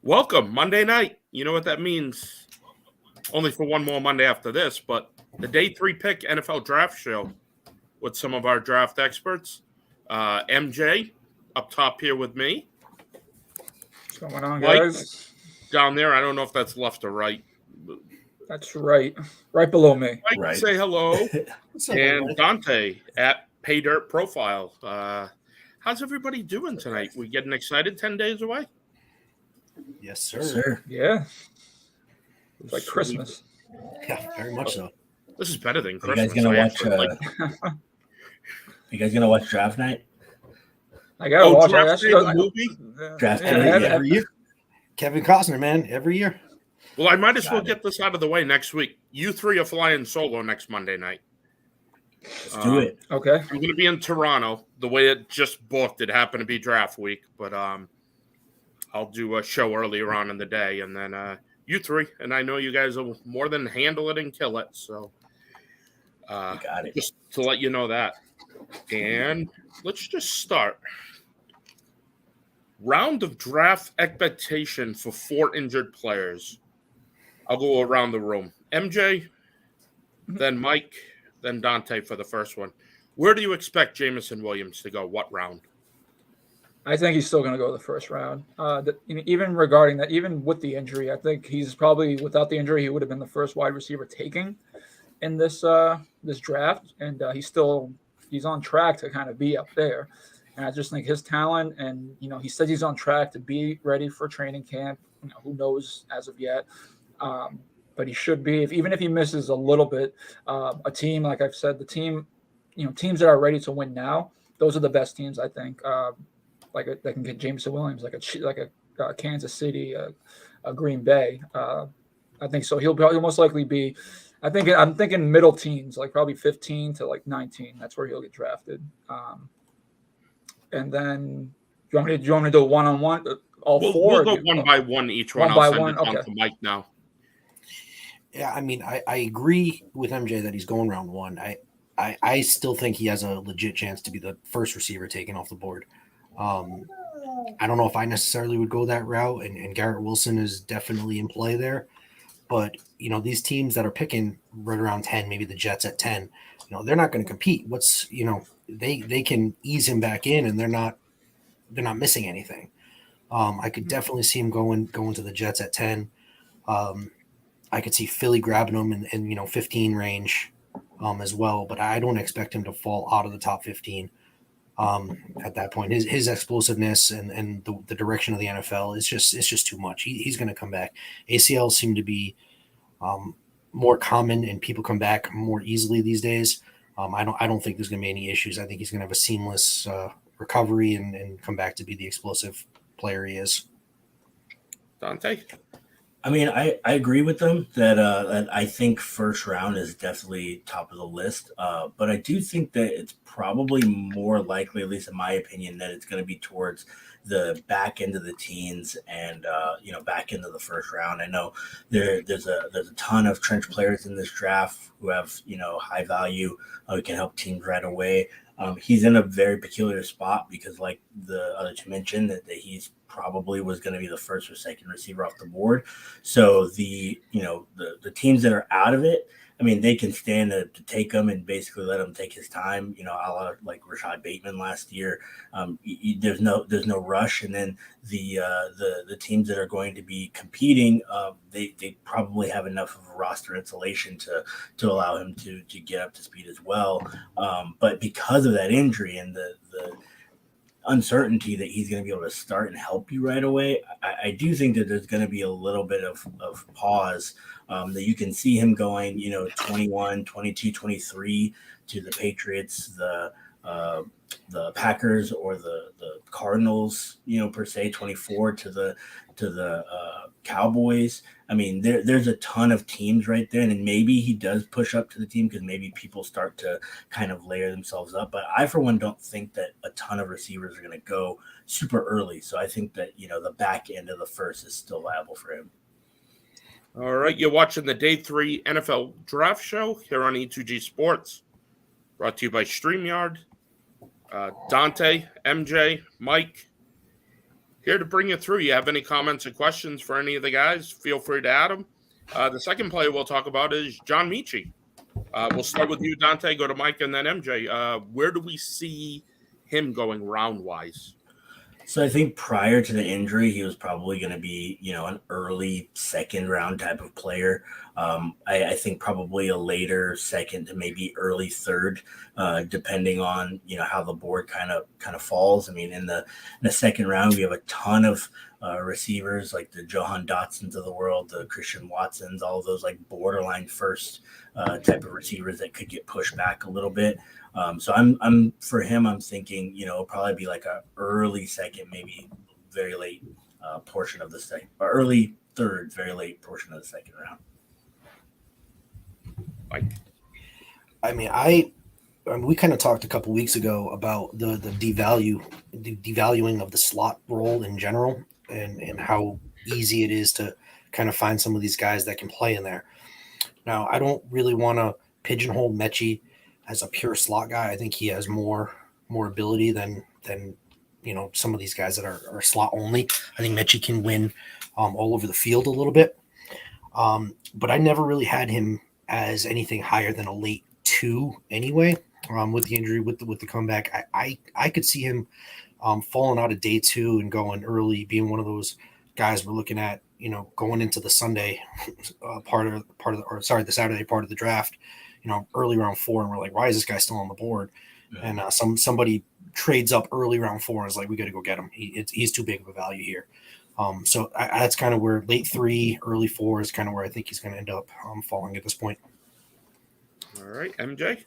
Welcome, Monday night. You know what that means. Only for one more Monday after this, but the day 3 pick NFL draft show with some of our draft experts. MJ up top here with me. What's going on, Mike guys? down there. I don't know if that's left or right. That's right below me. Mike, Right. say hello. What's up, And Mike? Dante at Pay Dirt Profile. How's everybody doing tonight? We getting excited 10 days away? Yes, sir. Yes, sir. Yeah. It's like Christmas. Yeah, very much so. This is better than You Christmas. guys gonna I watch? actually like- You guys gonna watch Draft Night? I gotta watch Draft it. Day, the movie? Draft Yeah, Day, Every year. Kevin Costner, man, every year. Well, I might as well Got get this out of the way next week. You three are flying solo next Monday night. Let's do it. Okay. I'm going to be in Toronto. The way it just booked, it happened to be draft week, but I'll do a show earlier on in the day, and then you three, and I know you guys will more than handle it and kill it. So, Got it. just to let you know that. And let's just start. Round of draft expectation for 4 injured players. I'll go around the room. MJ, then Mike, then Dante for the first one. Where do you expect Jamison Williams to go? What round? I think he's still going to go the first round. Even regarding that, even with the injury, I think he's probably, without the injury, he would have been the first wide receiver taken in this draft, and he's on track to kind of be up there. And I just think his talent, and he says he's on track to be ready for training camp. Who knows as of yet, but he should be. Even if he misses a little bit, a team, like I've said, teams that are ready to win now, those are the best teams, I think. That can get Jameson Williams, like a Kansas City, a Green Bay. I think so. He'll most likely be. I'm thinking middle teens, like probably 15 to like 19. That's where he'll get drafted. And then do you want me to do one-on-one? We'll go one by one each one. One by I'll send one, it down okay. to Mike now. Yeah, I mean, I agree with MJ that he's going round one. I still think he has a legit chance to be the first receiver taken off the board. I don't know if I necessarily would go that route, and Garrett Wilson is definitely in play there. But, these teams that are picking right around 10, maybe the Jets at 10, they're not going to compete. They can ease him back in, and they're not missing anything. I could definitely see him going to the Jets at 10. I could see Philly grabbing him in 15 range as well, but I don't expect him to fall out of the top 15 at that point. His explosiveness and the direction of the NFL is just too much. He's going to come back. ACLs seem to be more common, and people come back more easily these days. I don't think there's going to be any issues. I think he's going to have a seamless recovery and come back to be the explosive player he is. Dante? I mean, I agree with them that I think first round is definitely top of the list. But I do think that it's probably more likely, at least in my opinion, that it's going to be towards the back end of the teens and back into the first round. I know there's a ton of trench players in this draft who have high value, who can help teams right away. He's in a very peculiar spot because, like the other two mentioned, that he's probably was going to be the first or second receiver off the board. So the teams that are out of it, I mean, they can stand to take him and basically let him take his time. A la like Rashad Bateman last year. There's no rush, and then the teams that are going to be competing, they probably have enough of a roster insulation to allow him to get up to speed as well. But because of that injury and the uncertainty that he's going to be able to start and help you right away, I do think that there's going to be a little bit of pause, that you can see him going, 21, 22, 23 to the Patriots, the Packers, or the Cardinals, per se, 24 to the Cowboys. I mean, there's a ton of teams right there, and maybe he does push up to the team because maybe people start to kind of layer themselves up. But I, for one, don't think that a ton of receivers are going to go super early. So I think that, the back end of the first is still viable for him. All right, you're watching the Day 3 NFL Draft Show here on E2G Sports, brought to you by StreamYard. Dante, MJ, Mike, here to bring you through. You have any comments or questions for any of the guys? Feel free to add them. The second player we'll talk about is John Michi. We'll start with you, Dante, go to Mike, and then MJ. Where do we see him going round-wise? So I think prior to the injury, he was probably going to be, an early second round type of player. I think probably a later second to maybe early third, depending on how the board kind of falls. I mean, in the second round, we have a ton of receivers like the Johan Dotsons of the world, the Christian Watsons, all of those like borderline first type of receivers that could get pushed back a little bit. So I'm for him, I'm thinking, it'll probably be like a early second, maybe very late portion of the second, or early third, very late portion of the second round. Mike? I mean, we kind of talked a couple weeks ago about the devaluing of the slot role in general, and how easy it is to kind of find some of these guys that can play in there. Now, I don't really want to pigeonhole Mechie as a pure slot guy. I think he has more ability than some of these guys that are slot only. I think Mechie can win all over the field a little bit, but I never really had him as anything higher than a late 2 anyway. With the injury, with the comeback, I could see him falling out of day 2 and going early, being one of those guys we're looking at, going into the Sunday the Saturday part of the draft, early round 4, and we're like, why is this guy still on the board? And somebody trades up early round 4 and is like, we got to go get him. He's too big of a value here. So that's kind of where late 3, early 4 is kind of where I think he's going to end up falling at this point. All right, MJ.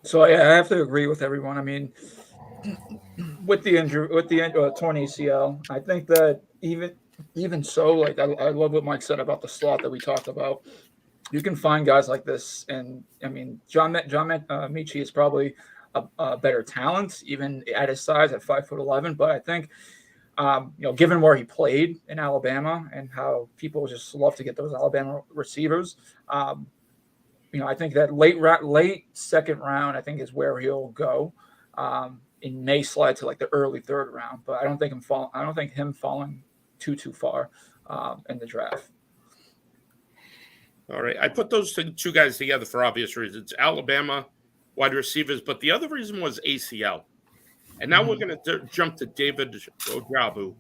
So I have to agree with everyone. I mean, with the injury, with the torn ACL, I think that even so, like I love what Mike said about the slot that we talked about. You can find guys like this, and I mean, John Michi is probably a better talent, even at his size at 5'11". But I think, given where he played in Alabama and how people just love to get those Alabama receivers, I think that late second round, I think, is where he'll go. It may slide to like the early third round, but I don't think him falling too far in the draft. All right. I put those two guys together for obvious reasons. Alabama wide receivers, but the other reason was ACL. And now we're going to jump to David Ojabu,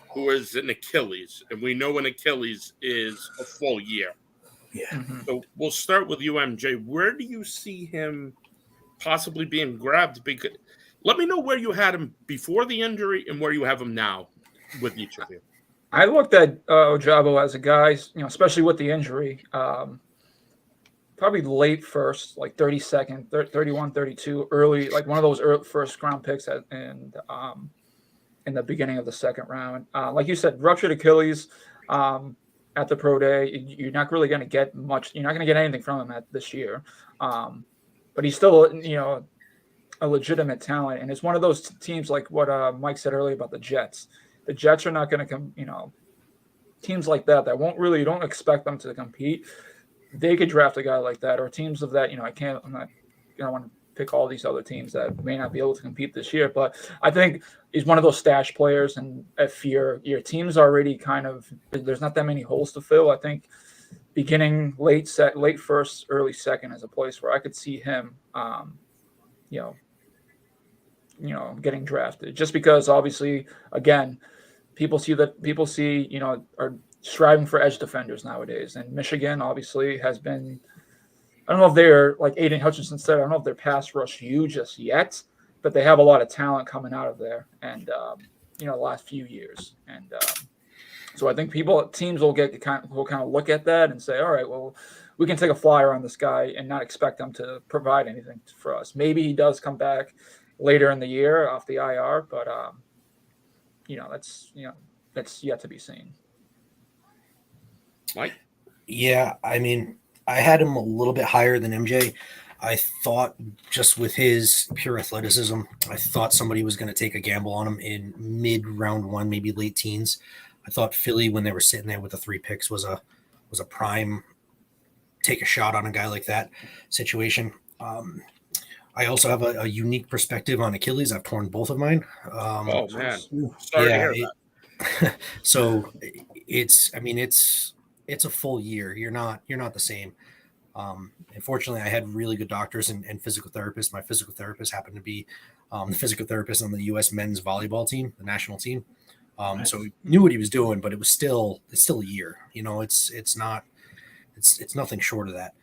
who is an Achilles. And we know an Achilles is a full year. Yeah. Mm-hmm. So we'll start with you, MJ. Where do you see him possibly being grabbed? Because let me know where you had him before the injury and where you have him now with each of you. I looked at Ojabo as a guy, especially with the injury, probably late first, like 32nd, 31, 32, early, like one of those early first round picks in the beginning of the second round. Like you said, ruptured Achilles at the pro day. You're not really going to get much. You're not going to get anything from him this year. But he's still, a legitimate talent. And it's one of those teams like what Mike said earlier about the Jets. The Jets are not going to come, teams like that won't really, you don't expect them to compete. They could draft a guy like that, or teams of that, I don't want to pick all these other teams that may not be able to compete this year, but I think he's one of those stash players. And if your team's already there's not that many holes to fill, I think beginning late first, early second is a place where I could see him, getting drafted, just because obviously, again, people are striving for edge defenders nowadays. And Michigan obviously has been, I don't know if they're like Aiden Hutchinson said, I don't know if they're pass rush huge just yet, but they have a lot of talent coming out of there. And, the last few years. And so I think teams will kind of look at that and say, all right, well, we can take a flyer on this guy and not expect him to provide anything for us. Maybe he does come back later in the year off the IR, but that's yet to be seen. Mike? Yeah, I mean, I had him a little bit higher than MJ. I thought just with his pure athleticism, I thought somebody was going to take a gamble on him in mid round 1, maybe late teens. I thought Philly, when they were sitting there with the 3 picks, was a prime take a shot on a guy like that situation. I also have a unique perspective on Achilles. I've torn both of mine. Oh man, sorry to hear that. So it's, I mean, it's a full year. You're not the same. Unfortunately, I had really good doctors and physical therapists. My physical therapist happened to be the physical therapist on the U.S. men's volleyball team, the national team. So he knew what he was doing, but it's still a year. It's nothing short of that.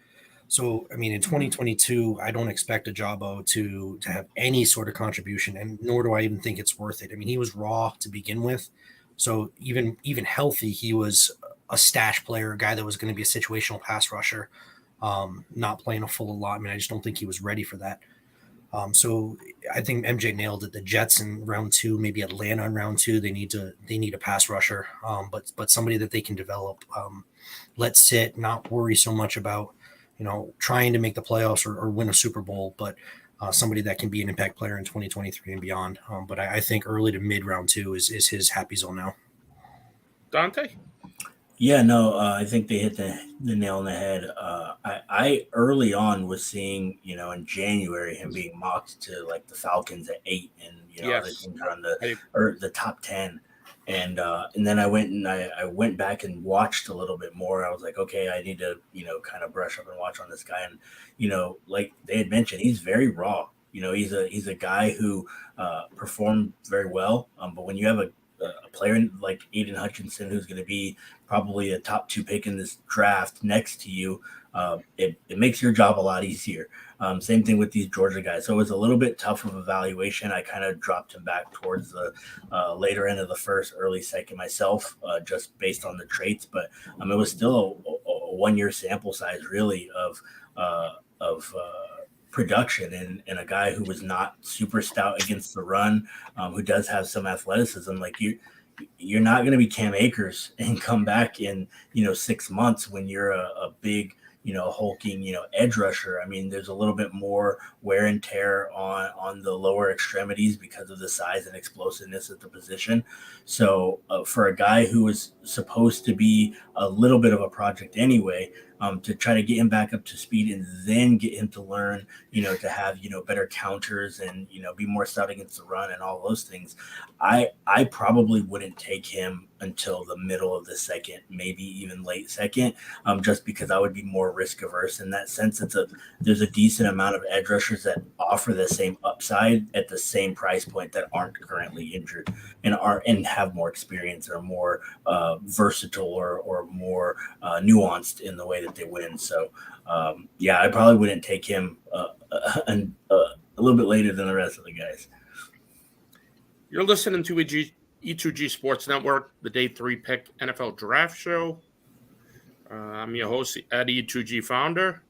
So, I mean, in 2022, I don't expect Ajabo to have any sort of contribution, and nor do I even think it's worth it. I mean, he was raw to begin with, so even healthy, he was a stash player, a guy that was going to be a situational pass rusher, not playing a full allotment. I just don't think he was ready for that. So I think MJ nailed it. The Jets in round 2, maybe Atlanta in round 2. They need a pass rusher, but somebody that they can develop. Let sit, not worry so much about trying to make the playoffs or win a Super Bowl, but somebody that can be an impact player in 2023 and beyond. But I think early to mid round 2 is his happy zone now. Dante? Yeah, no, I think they hit the nail on the head. I early on was seeing, in January him being mocked to like the Falcons at 8, and other teams are on the top 10. And then I went back and watched a little bit more. I was like, okay, I need to kind of brush up and watch on this guy. And like they had mentioned, he's very raw. He's a guy who performed very well. But when you have a player like Aiden Hutchinson, who's going to be probably a top 2 pick in this draft next to you, it makes your job a lot easier. Same thing with these Georgia guys. So it was a little bit tough of evaluation. I kind of dropped him back towards the later end of the first, early second myself, just based on the traits. But it was still a 1-year sample size, really, of production and a guy who was not super stout against the run, who does have some athleticism. Like you're not going to be Cam Akers and come back in 6 months when you're a big hulking edge rusher. I mean, there's a little bit more wear and tear on the lower extremities because of the size and explosiveness at the position. So for a guy who was supposed to be a little bit of a project anyway, to try to get him back up to speed and then get him to learn, to have, better counters and, be more stout against the run and all those things. I probably wouldn't take him until the middle of the second, maybe even late second, just because I would be more risk averse in that sense. There's a decent amount of edge rushers that offer the same upside at the same price point that aren't currently injured and have more experience or more versatile or more nuanced in the way that they win. So I probably wouldn't take him a little bit later than the rest of the guys. You're listening to E2G Sports Network, the Day 3 Pick NFL Draft Show. I'm your host, at E2G Founder,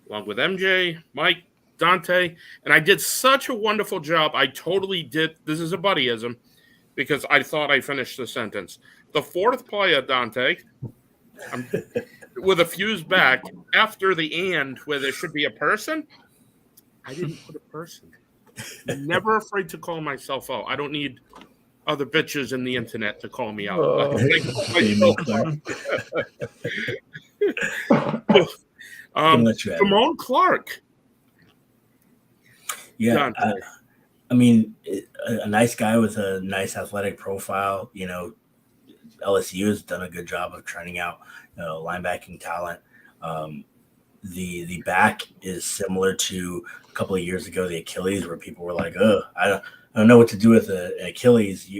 along with MJ, Mike, Dante, and I did such a wonderful job. I totally did. This is a buddyism because I thought I finished the sentence. The 4th player, Dante, with a fuse back after the and where there should be a person, I didn't put a person. Never afraid to call myself out. I don't need other bitches in the internet to call me out. Simone Clark. Yeah. I mean, a nice guy with a nice athletic profile. LSU has done a good job of training out linebacking talent. The back is similar to a couple of years ago, the Achilles, where people were like, "Oh, I don't know what to do with an Achilles."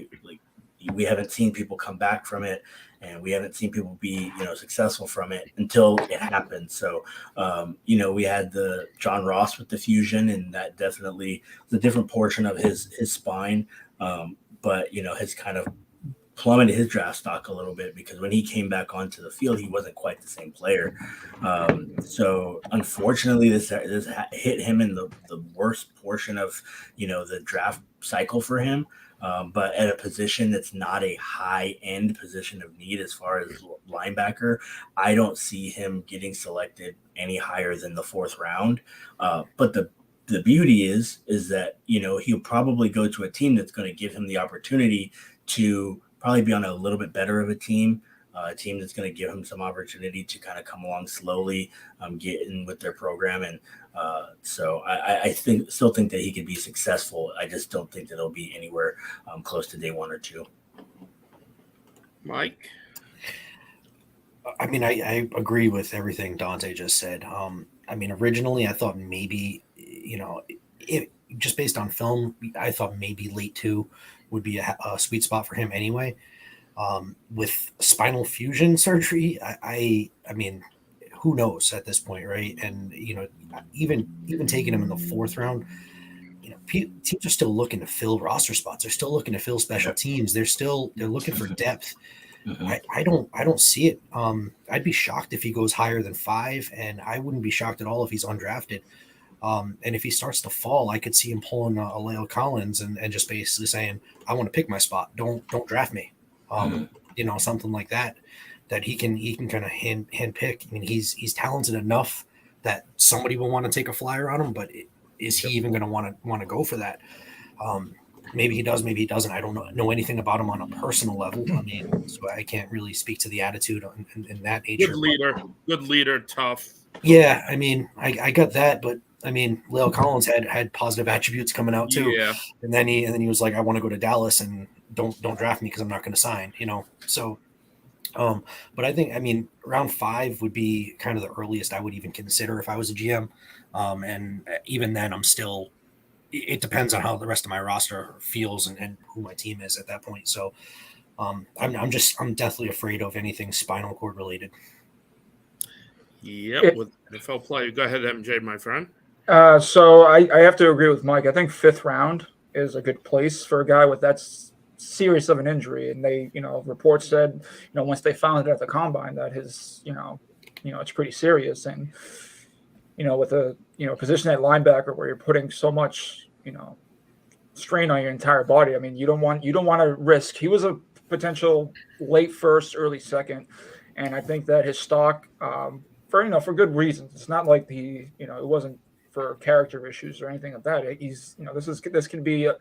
We haven't seen people come back from it, and we haven't seen people be successful from it until it happened. So we had the John Ross with the fusion, and that definitely was a different portion of his spine, but has kind of plummeted his draft stock a little bit because when he came back onto the field, he wasn't quite the same player. So unfortunately, this hit him in the worst portion of the draft cycle for him. But at a position that's not a high-end position of need as far as linebacker, I don't see him getting selected any higher than the 4th round. But the beauty is that he'll probably go to a team that's going to give him the opportunity to probably be on a little bit better of a team a team that's going to give him some opportunity to kind of come along slowly, get in with their program. And so I still think that he could be successful. I just don't think that it'll be anywhere close to day 1 or 2. Mike? I mean, I agree with everything Dante just said. I mean, originally I thought maybe, just based on film, I thought maybe late 2 would be a sweet spot for him anyway. With spinal fusion surgery, I mean, who knows at this point, right? And even taking him in the 4th round, teams are still looking to fill roster spots. They're still looking to fill special teams. They're looking for depth. Mm-hmm. I don't see it. I'd be shocked if he goes higher than 5, and I wouldn't be shocked at all if he's undrafted. And if he starts to fall, I could see him pulling a La'el Collins and just basically saying, "I want to pick my spot. Don't draft me." Something like that he can kind of hand pick. I mean, he's talented enough that somebody will want to take a flyer on him, but is he even going to want to go for that? Maybe he does, maybe he doesn't. I don't know anything about him on a personal level. I mean, so I can't really speak to the attitude in that nature. Good leader, tough. Yeah, I mean, I got that, but I mean, La'el Collins had positive attributes coming out too. Yeah. And then he was like, I want to go to Dallas and don't draft me because I'm not going to sign, So, but I think, I mean, round 5 would be kind of the earliest I would even consider if I was a GM. And even then I'm still, it depends on how the rest of my roster feels and who my team is at that point. So I'm definitely afraid of anything spinal cord related. Yep, with NFL player. Go ahead, MJ, my friend. So I have to agree with Mike. I think 5th round is a good place for a guy with that serious of an injury. And they, reports said, once they found it at the combine that his, it's pretty serious. And, with a, position at linebacker where you're putting so much, strain on your entire body. I mean, you don't want to risk. He was a potential late 1st, early 2nd. And I think that his stock, for good reasons. It's not like it wasn't for character issues or anything like that. He's, this can be a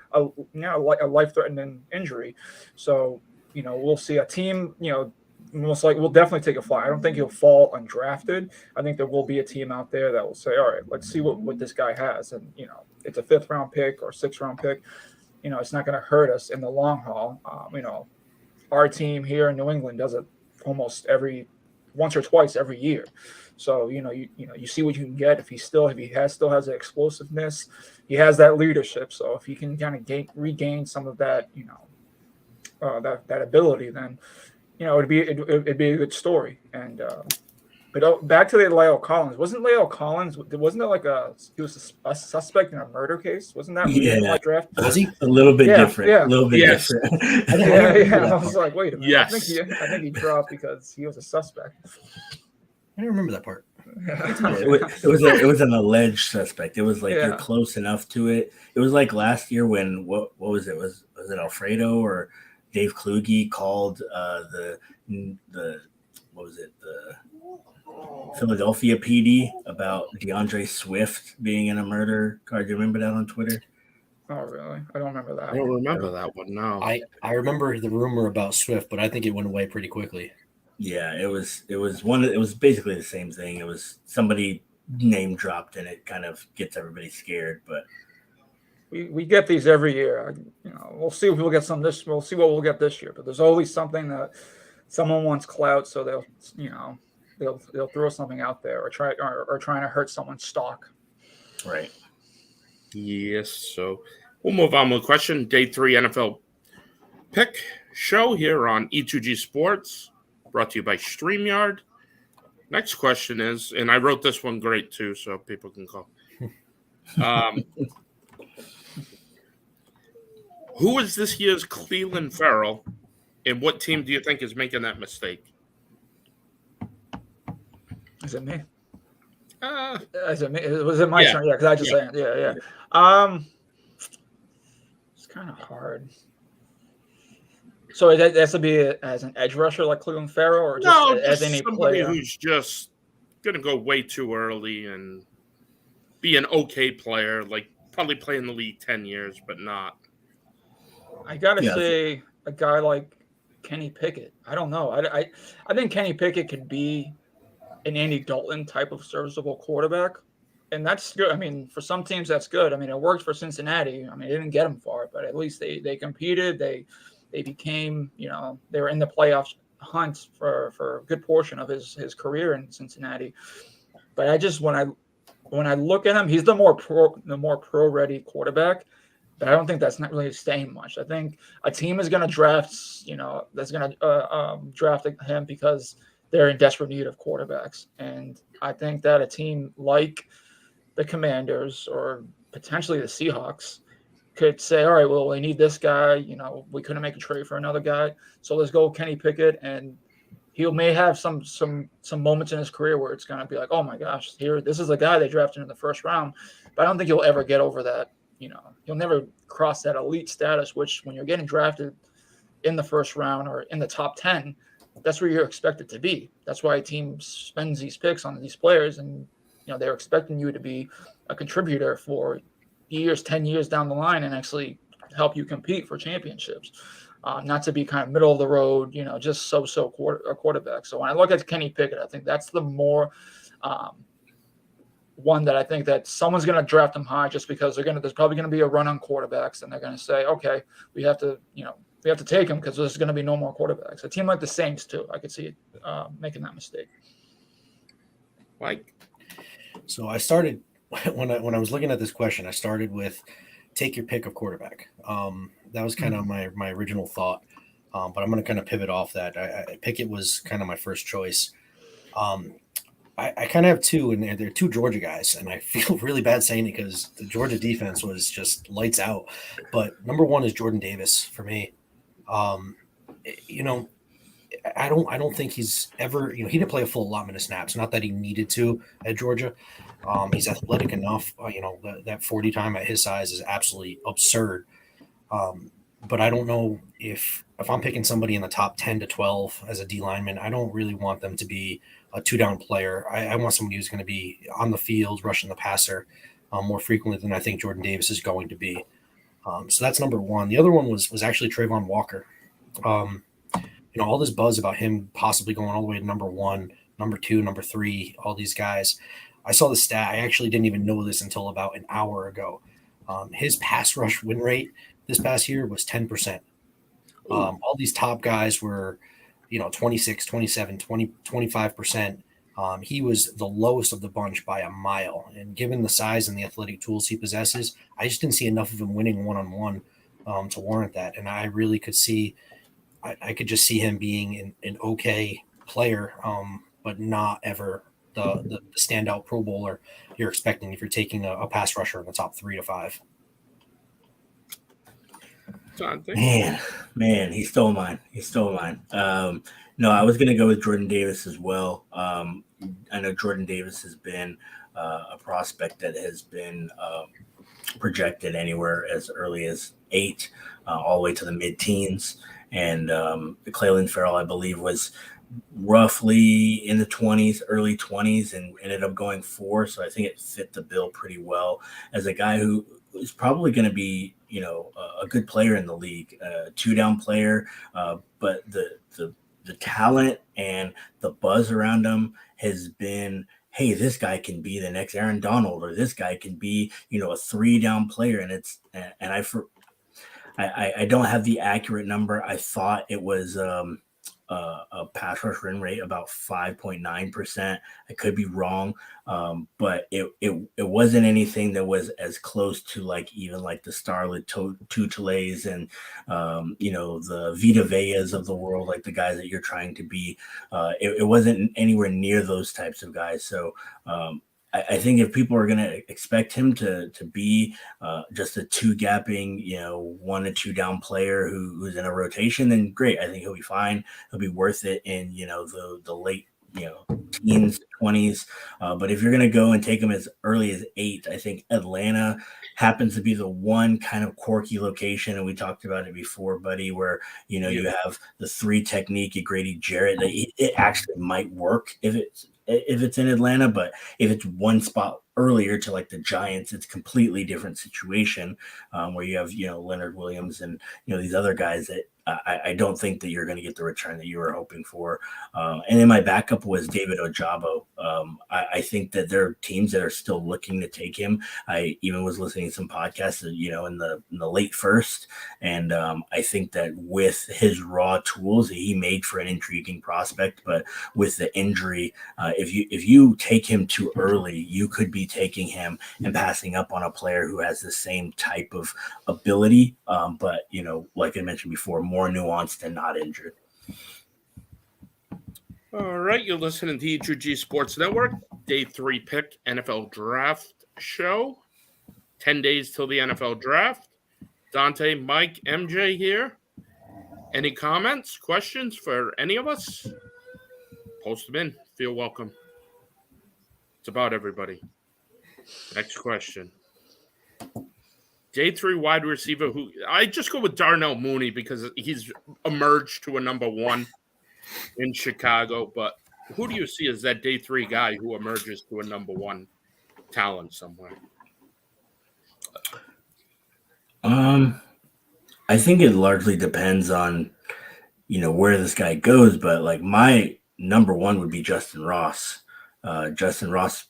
life-threatening injury. So, we'll see a team, most likely we'll definitely take a fly. I don't think he'll fall undrafted. I think there will be a team out there that will say, all right, let's see what this guy has. And, it's a 5th round pick or 6th round pick. It's not going to hurt us in the long haul. Our team here in New England does it almost once or twice every year. So, you see what you can get if he still has the explosiveness, he has that leadership. So if he can kind of regain some of that, that ability, then, it'd be a good story. And, but back to the La'el Collins. Wasn't La'el Collins? Wasn't it he was a suspect in a murder case? Wasn't that draft? Was he a little bit different? Yeah, a little bit different. I was like, wait a minute. Yes. I think he dropped because he was a suspect. I don't remember that part. It was an alleged suspect. It was like you're close enough to it. It was like last year when what was it? Was it Alfredo or Dave Kluge called the what was it, the Philadelphia PD about DeAndre Swift being in a murder card? Do you remember that on Twitter? Oh, really? I don't remember that. I don't remember that one. No, I remember the rumor about Swift, but I think it went away pretty quickly. Yeah, it was basically the same thing. It was somebody name dropped, and it kind of gets everybody scared. But we get these every year. We'll see if we'll get some this. We'll see what we'll get this year. But there's always something that someone wants clout, so they'll throw something out there or trying to hurt someone's stock. Right. Yes. So we'll move on with a question. Day 3 NFL pick show here on E2G Sports, brought to you by StreamYard. Next question is, and I wrote this one great too, so people can call. Who is this year's Cleveland Farrell, and what team do you think is making that mistake? Is it me? Is it me? Was it my turn? Yeah, because I just said yeah. It's kind of hard. So it has to be as an edge rusher like Cleveland Farrell, or just as any somebody player who's just going to go way too early and be an okay player, like probably play in the league 10 years, but not. I gotta say a guy like Kenny Pickett. I don't know. I think Kenny Pickett could be an Andy Dalton type of serviceable quarterback. And that's good. I mean, for some teams, that's good. I mean, it worked for Cincinnati. I mean, it didn't get them far, but at least they competed. They became, they were in the playoff hunt for a good portion of his career in Cincinnati. But I just when I look at him, he's the more pro ready quarterback. But I don't think that's not really staying much. I think a team is going to draft, that's going to draft him because they're in desperate need of quarterbacks. And I think that a team like the Commanders or potentially the Seahawks could say, all right, well, we need this guy. We couldn't make a trade for another guy. So let's go Kenny Pickett. And he may have some moments in his career where it's going to be like, oh my gosh, this is a guy they drafted in the first round. But I don't think he'll ever get over that. He'll never cross that elite status, which when you're getting drafted in the first round or in the top 10, that's where you're expected to be. That's why a team spends these picks on these players, and they're expecting you to be a contributor for 10 years down the line and actually help you compete for championships, not to be kind of middle of the road, just so quarterback. So when I look at Kenny Pickett, I think that's the more one that I think that someone's going to draft him high just because there's probably going to be a run on quarterbacks, and they're going to say, okay, we have to take him because there's going to be no more quarterbacks. A team like the Saints too, I could see it making that mistake. Mike. So I started when I was looking at this question, I started with take your pick of quarterback. That was kind of my original thought, but I'm going to kind of pivot off that. Pickett was kind of my first choice. I kind of have two, and they're two Georgia guys, and I feel really bad saying it because the Georgia defense was just lights out. But number one is Jordan Davis for me. I don't think he's ever, he didn't play a full allotment of snaps. Not that he needed to at Georgia. He's athletic enough. That 40 time at his size is absolutely absurd. But I don't know if I'm picking somebody in the top 10 to 12 as a D lineman, I don't really want them to be a 2-down player. I want somebody who's going to be on the field, rushing the passer more frequently than I think Jordan Davis is going to be. So that's number one. The other one was actually Trayvon Walker. All this buzz about him possibly going all the way to number one, number two, number three, all these guys. I saw the stat. I actually didn't even know this until about an hour ago. His pass rush win rate this past year was 10%. All these top guys were, 26, 27, 20, 25%. He was the lowest of the bunch by a mile. And given the size and the athletic tools he possesses, I just didn't see enough of him winning one-on-one to warrant that. And I really could see I could just see him being an okay player, but not ever the standout Pro Bowler you're expecting if you're taking a pass rusher in the top 3 to 5. Man, he stole mine. No, I was going to go with Jordan Davis as well. I know Jordan Davis has been a prospect that has been projected anywhere as early as 8, all the way to the mid-teens. And Clelin Ferrell, I believe, was roughly in the 20s, early 20s, and ended up going 4. So I think it fit the bill pretty well as a guy who is probably going to be, a good player in the league, 2-down player. But the talent and the buzz around him has been, hey, this guy can be the next Aaron Donald, or this guy can be, a 3-down player. And I don't have the accurate number. I thought it was a pass rush win rate about 5.9%. I could be wrong, but it wasn't anything that was as close to even the Starlet Tuteles and the Vita Veas of the world, like the guys that you're trying to be. It wasn't anywhere near those types of guys. So I think if people are going to expect him to be just a 2-gapping, 1 to 2 down player who's in a rotation, then great. I think he'll be fine. He'll be worth it in, the late, teens, 20s. But if you're going to go and take him as early as 8, I think Atlanta happens to be the one kind of quirky location. And we talked about it before, buddy, where, you have the 3 technique at Grady Jarrett. It actually might work if it's in Atlanta, but if it's one spot earlier to like the Giants, it's completely different situation where you have, Leonard Williams and, these other guys that I don't think that you're going to get the return that you were hoping for. And then my backup was David Ojabo. I think that there are teams that are still looking to take him. I even was listening to some podcasts, in the late first. And I think that with his raw tools, he made for an intriguing prospect. But with the injury, if you take him too early, you could be taking him and passing up on a player who has the same type of ability. But, like I mentioned before, more nuanced and not injured. All right, you're listening to E2G Sports Network, Day 3 pick NFL Draft Show. 10 days till the NFL Draft. Dante, Mike, MJ here. Any comments, questions for any of us? Post them in. Feel welcome. It's about everybody. Next question. Day 3 wide receiver who I just go with Darnell Mooney because he's emerged to a number 1 in Chicago. But who do you see as that Day 3 guy who emerges to a number 1 talent somewhere? I think it largely depends on, where this guy goes. But like my number 1 would be Justin Ross. Justin Ross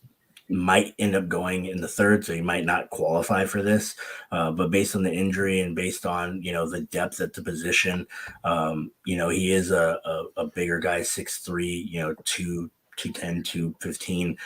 might end up going in the 3rd, so he might not qualify for this. But based on the injury and based on, the depth at the position, he is a bigger guy, 6'3", 210, 215.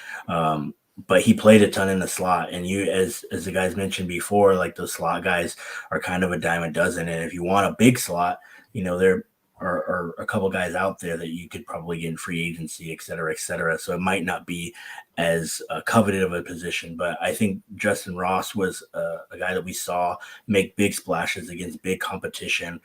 But he played a ton in the slot. And you, as the guys mentioned before, like those slot guys are kind of a dime a dozen. And if you want a big slot, there are a couple guys out there that you could probably get in free agency, et cetera, et cetera. So it might not be as coveted of a position, but I think Justin Ross was a guy that we saw make big splashes against big competition,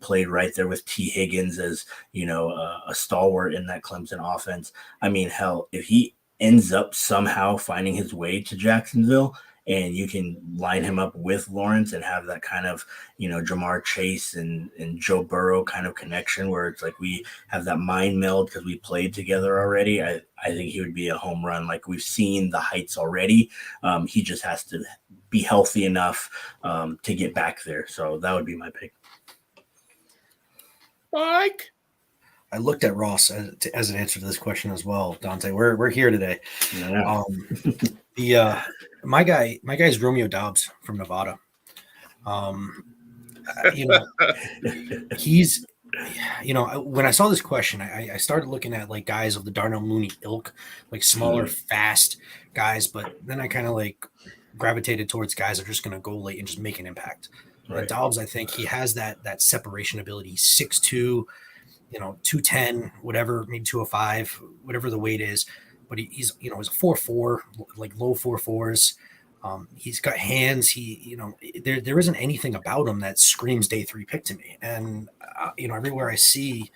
played right there with T. Higgins as, a stalwart in that Clemson offense. I mean, hell, if he ends up somehow finding his way to Jacksonville, and you can line him up with Lawrence and have that kind of, Jamar Chase and Joe Burrow kind of connection where it's like we have that mind meld because we played together already. I think he would be a home run. Like we've seen the heights already. He just has to be healthy enough to get back there. So that would be my pick. Mike? I looked at Ross as an answer to this question as well, Dante. We're here today. Yeah. My guy's Romeo Doubs from Nevada. He's, when I saw this question, I started looking at like guys of the Darnell Mooney ilk, like smaller, fast guys, but then I kind of like gravitated towards guys that are just going to go late and just make an impact. Right. And Doubs, I think he has that separation ability. He's 6'2", 210, whatever, maybe 205, whatever the weight is. But he's he's a 4.4, like low 4.4s. He's got hands. There isn't anything about him that screams Day 3 pick to me. And everywhere I see,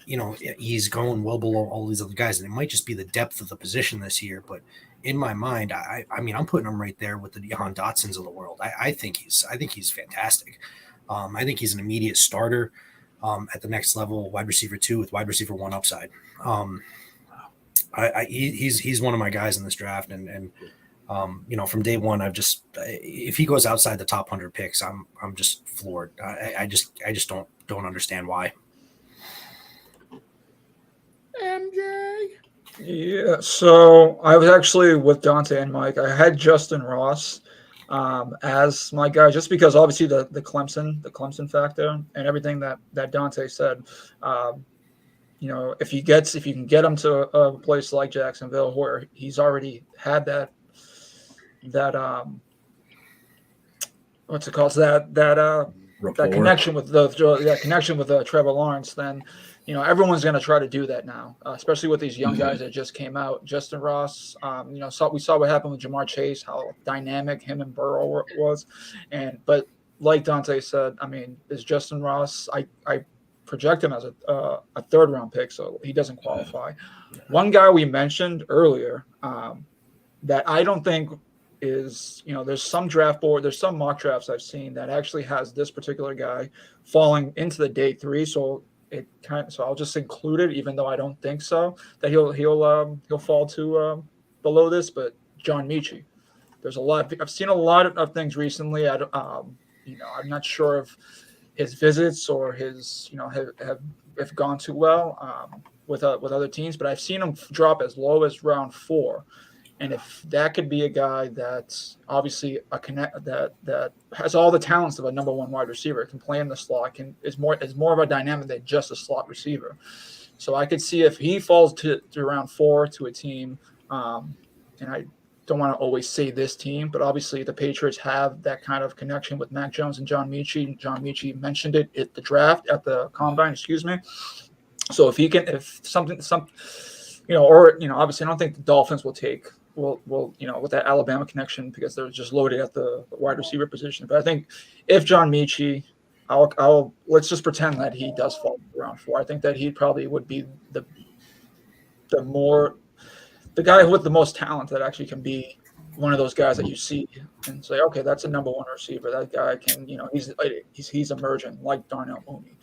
he's going well below all these other guys, and it might just be the depth of the position this year. But in my mind, I'm putting him right there with the Jahan Dotsons of the world. I think he's fantastic. I think he's an immediate starter at the next level, wide receiver 2 with wide receiver 1 upside. He's one of my guys in this draft, and from day one, if he goes outside the top 100 picks, I'm just floored. I just don't understand why. MJ. Yeah, so I was actually with Dante and Mike. I had Justin Ross as my guy, just because obviously the Clemson factor and everything that Dante said. If you can get him to a place like Jacksonville where he's already had that what's it called, that connection with Trevor Lawrence, then everyone's going to try to do that now, especially with these young guys that just came out. Justin Ross, we saw what happened with Jamar Chase, how dynamic him and Burrow was, but like Dante said, is Justin Ross, I project him as a 3rd round pick, so he doesn't qualify. One guy we mentioned earlier that I don't think is, there's some mock drafts I've seen that actually has this particular guy falling into the Day 3, so I'll just include it, even though I don't think so that he'll fall to below this. But John Michie. There's a lot. I've seen a lot of things recently. I'm not sure if his visits or his have gone too well with other teams, but I've seen him drop as low as round 4. And if that could be a guy that's obviously that has all the talents of a number 1 wide receiver, can play in the slot, is more of a dynamic than just a slot receiver. So I could see if he falls to round 4 to a team, and I don't want to always say this team, but obviously the Patriots have that kind of connection with Mac Jones and John Michie. John Michie mentioned it at the combine, excuse me. So if he can, obviously I don't think the Dolphins will take with that Alabama connection because they're just loaded at the wide receiver position. But I think if John Michie, let's just pretend that he does fall around 4. I think that he probably would be the guy with the most talent that actually can be one of those guys that you see and say, okay, that's a number 1 receiver. That guy can, he's emerging like Darnell Mooney.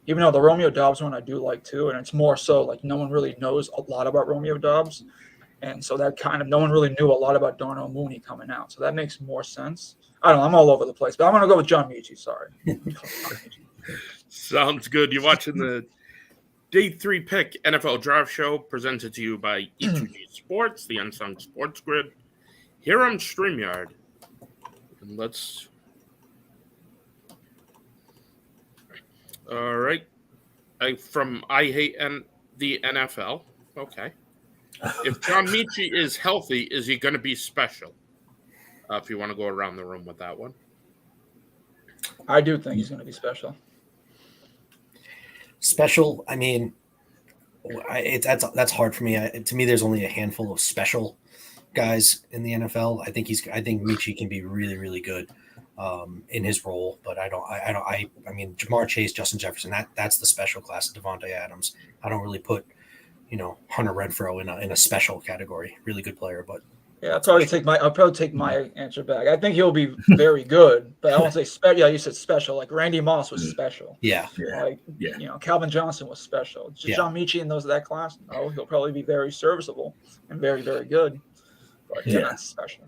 Even though the Romeo Doubs one I do like too, and it's more so like no one really knows a lot about Romeo Doubs. And so that kind of no one really knew a lot about Darnell Mooney coming out. So that makes more sense. I don't know. I'm all over the place, but I'm going to go with John Michie. Sorry. Sounds good. You're watching the Day 3 Pick NFL Draft Show presented to you by E2G Sports, the Unsung Sports Grid, here on StreamYard. And let's... All right. I hate the NFL. Okay. If John Michie is healthy, is he going to be special? If you want to go around the room with that one. I do think he's going to be special. Special, I mean, that's hard for me. To me, there's only a handful of special guys in the NFL. I think Michie can be really, really good in his role, but I mean, Jamar Chase, Justin Jefferson, that's the special class of Devontae Adams. I don't really put, Hunter Renfrow in a special category. Really good player, but yeah, I'll probably take my answer back. I think he'll be very good, but I won't say special. Yeah, you said special. Like Randy Moss was special. Yeah. Calvin Johnson was special. Just John Michie and those of that class. No, he'll probably be very serviceable and very, very good, but not special.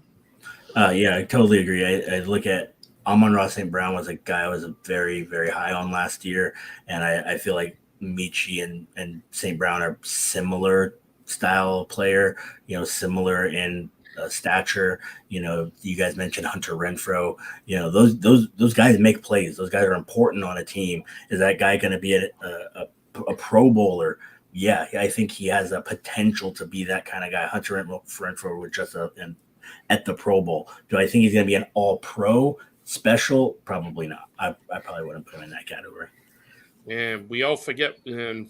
I totally agree. I look at Amon-Ra St. Brown was a guy I was very, very high on last year, and I feel like Michie and St. Brown are similar style player, similar in stature. You guys mentioned Hunter Renfrow. Those guys make plays. Those guys are important on a team. Is that guy going to be a Pro Bowler? Yeah, I think he has a potential to be that kind of guy. Hunter Renfrow was just at the Pro Bowl. Do I think he's going to be an All-Pro special? Probably not. I probably wouldn't put him in that category. And we all forget, and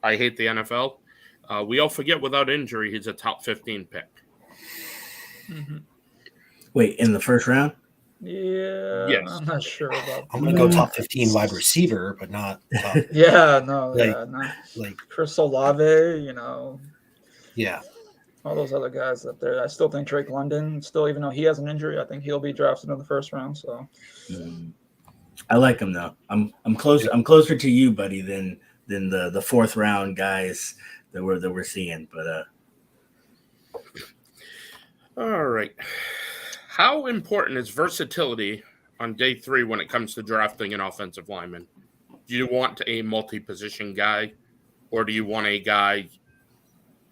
I hate the NFL. We all forget without injury, he's a top 15 pick. Mm-hmm. Wait, in the first round? Yeah, yes. I'm not sure about that. I'm going to go top 15 wide receiver, but not top. Like Chris Olave, Yeah. All those other guys up there. I still think Drake London, even though he has an injury, I think he'll be drafted in the first round. So I like him though. I'm close. I'm closer to you, buddy, than the fourth round guys that we're seeing. But all right. How important is versatility on day 3 when it comes to drafting an offensive lineman? Do you want a multi-position guy, or do you want a guy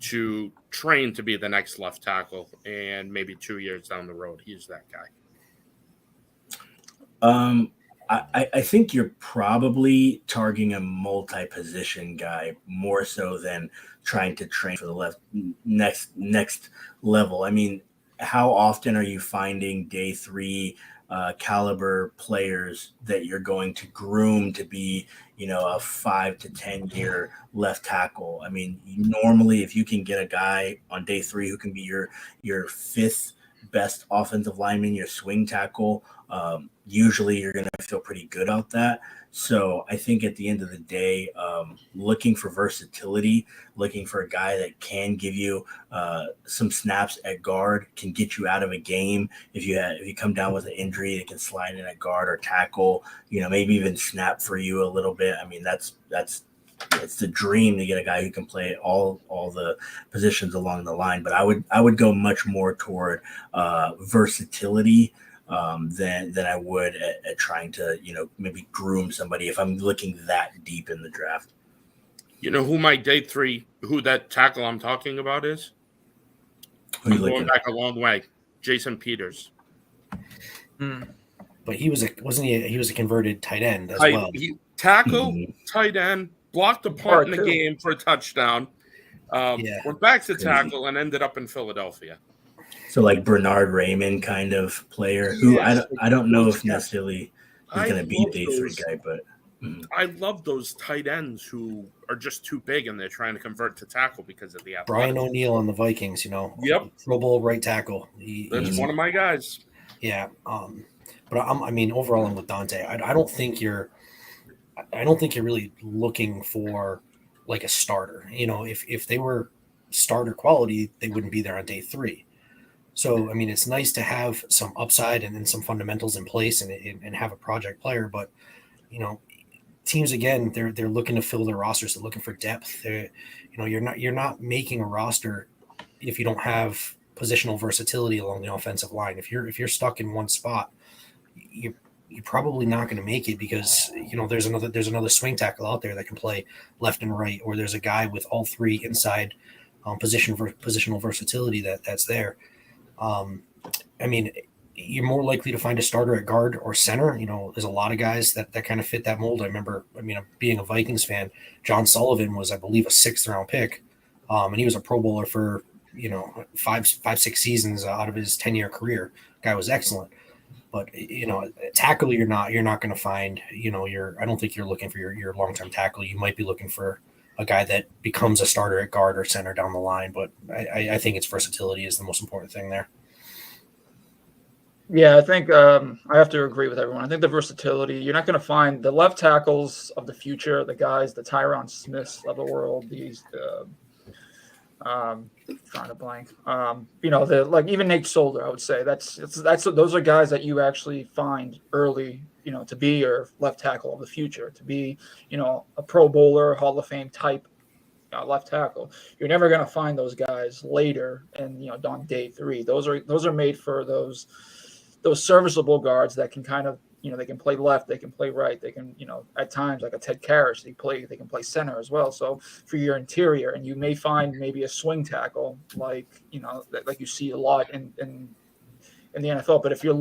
to train to be the next left tackle and maybe 2 years down the road he's that guy? I think you're probably targeting a multi-position guy more so than trying to train for the next level. I mean, how often are you finding day 3 caliber players that you're going to groom to be, a 5 to 10 year left tackle? I mean, normally if you can get a guy on day 3 who can be your 5th best offensive lineman, your swing tackle, usually you're going to feel pretty good about that. So I think at the end of the day, looking for versatility, looking for a guy that can give you some snaps at guard, can get you out of a game. If you come down with an injury, they can slide in at guard or tackle, maybe even snap for you a little bit. I mean, that's it's the dream to get a guy who can play all the positions along the line. But I would go much more toward versatility than I would at trying to maybe groom somebody if I'm looking that deep in the draft. You know who my day 3, who that tackle I'm talking about is? I'm going back a long way. Jason Peters. But he was a converted tight end as well. Tackle, tight end, blocked a punt in the game for a touchdown. Went back to tackle and ended up in Philadelphia. So like Bernard Raymond kind of player who I don't know if necessarily is going to be a day 3 guy, but I love those tight ends who are just too big and they're trying to convert to tackle because of the athleticism. Brian O'Neill on the Vikings, Yep. Pro Bowl right tackle. That's one of my guys. Yeah. But overall, I'm with Dante. I don't think you're really looking for like a starter. If they were starter quality, they wouldn't be there on day 3. So, it's nice to have some upside and then some fundamentals in place and have a project player. But, teams, again, they're looking to fill their rosters. They're looking for depth. You're not making a roster if you don't have positional versatility along the offensive line. If you're stuck in one spot, you're probably not going to make it because there's another swing tackle out there that can play left and right, or there's a guy with all 3 inside positional versatility that's there. You're more likely to find a starter at guard or center. There's a lot of guys that kind of fit that mold. I remember, being a Vikings fan, John Sullivan was, I believe, a 6th round pick, and he was a Pro Bowler for 5-6 seasons out of his 10-year career. Guy was excellent. But tackle, you're not going to find. I don't think you're looking for your long-term tackle. You might be looking for a guy that becomes a starter at guard or center down the line. But I think its versatility is the most important thing there. Yeah, I think I have to agree with everyone. I think the versatility, you're not going to find the left tackles of the future, the guys, the Tyron Smiths of the world, these trying to blank. Even Nate Solder, I would say those are guys that you actually find early, to be your left tackle of the future, to be, a Pro Bowler, Hall of Fame type left tackle. You're never going to find those guys later and on day 3. Those are made for those serviceable guards that can kind of, they can play left, they can play right, they can, at times like a Ted Karras, they can play center as well. So for your interior, and you may find maybe a swing tackle like you see a lot in the NFL. But if you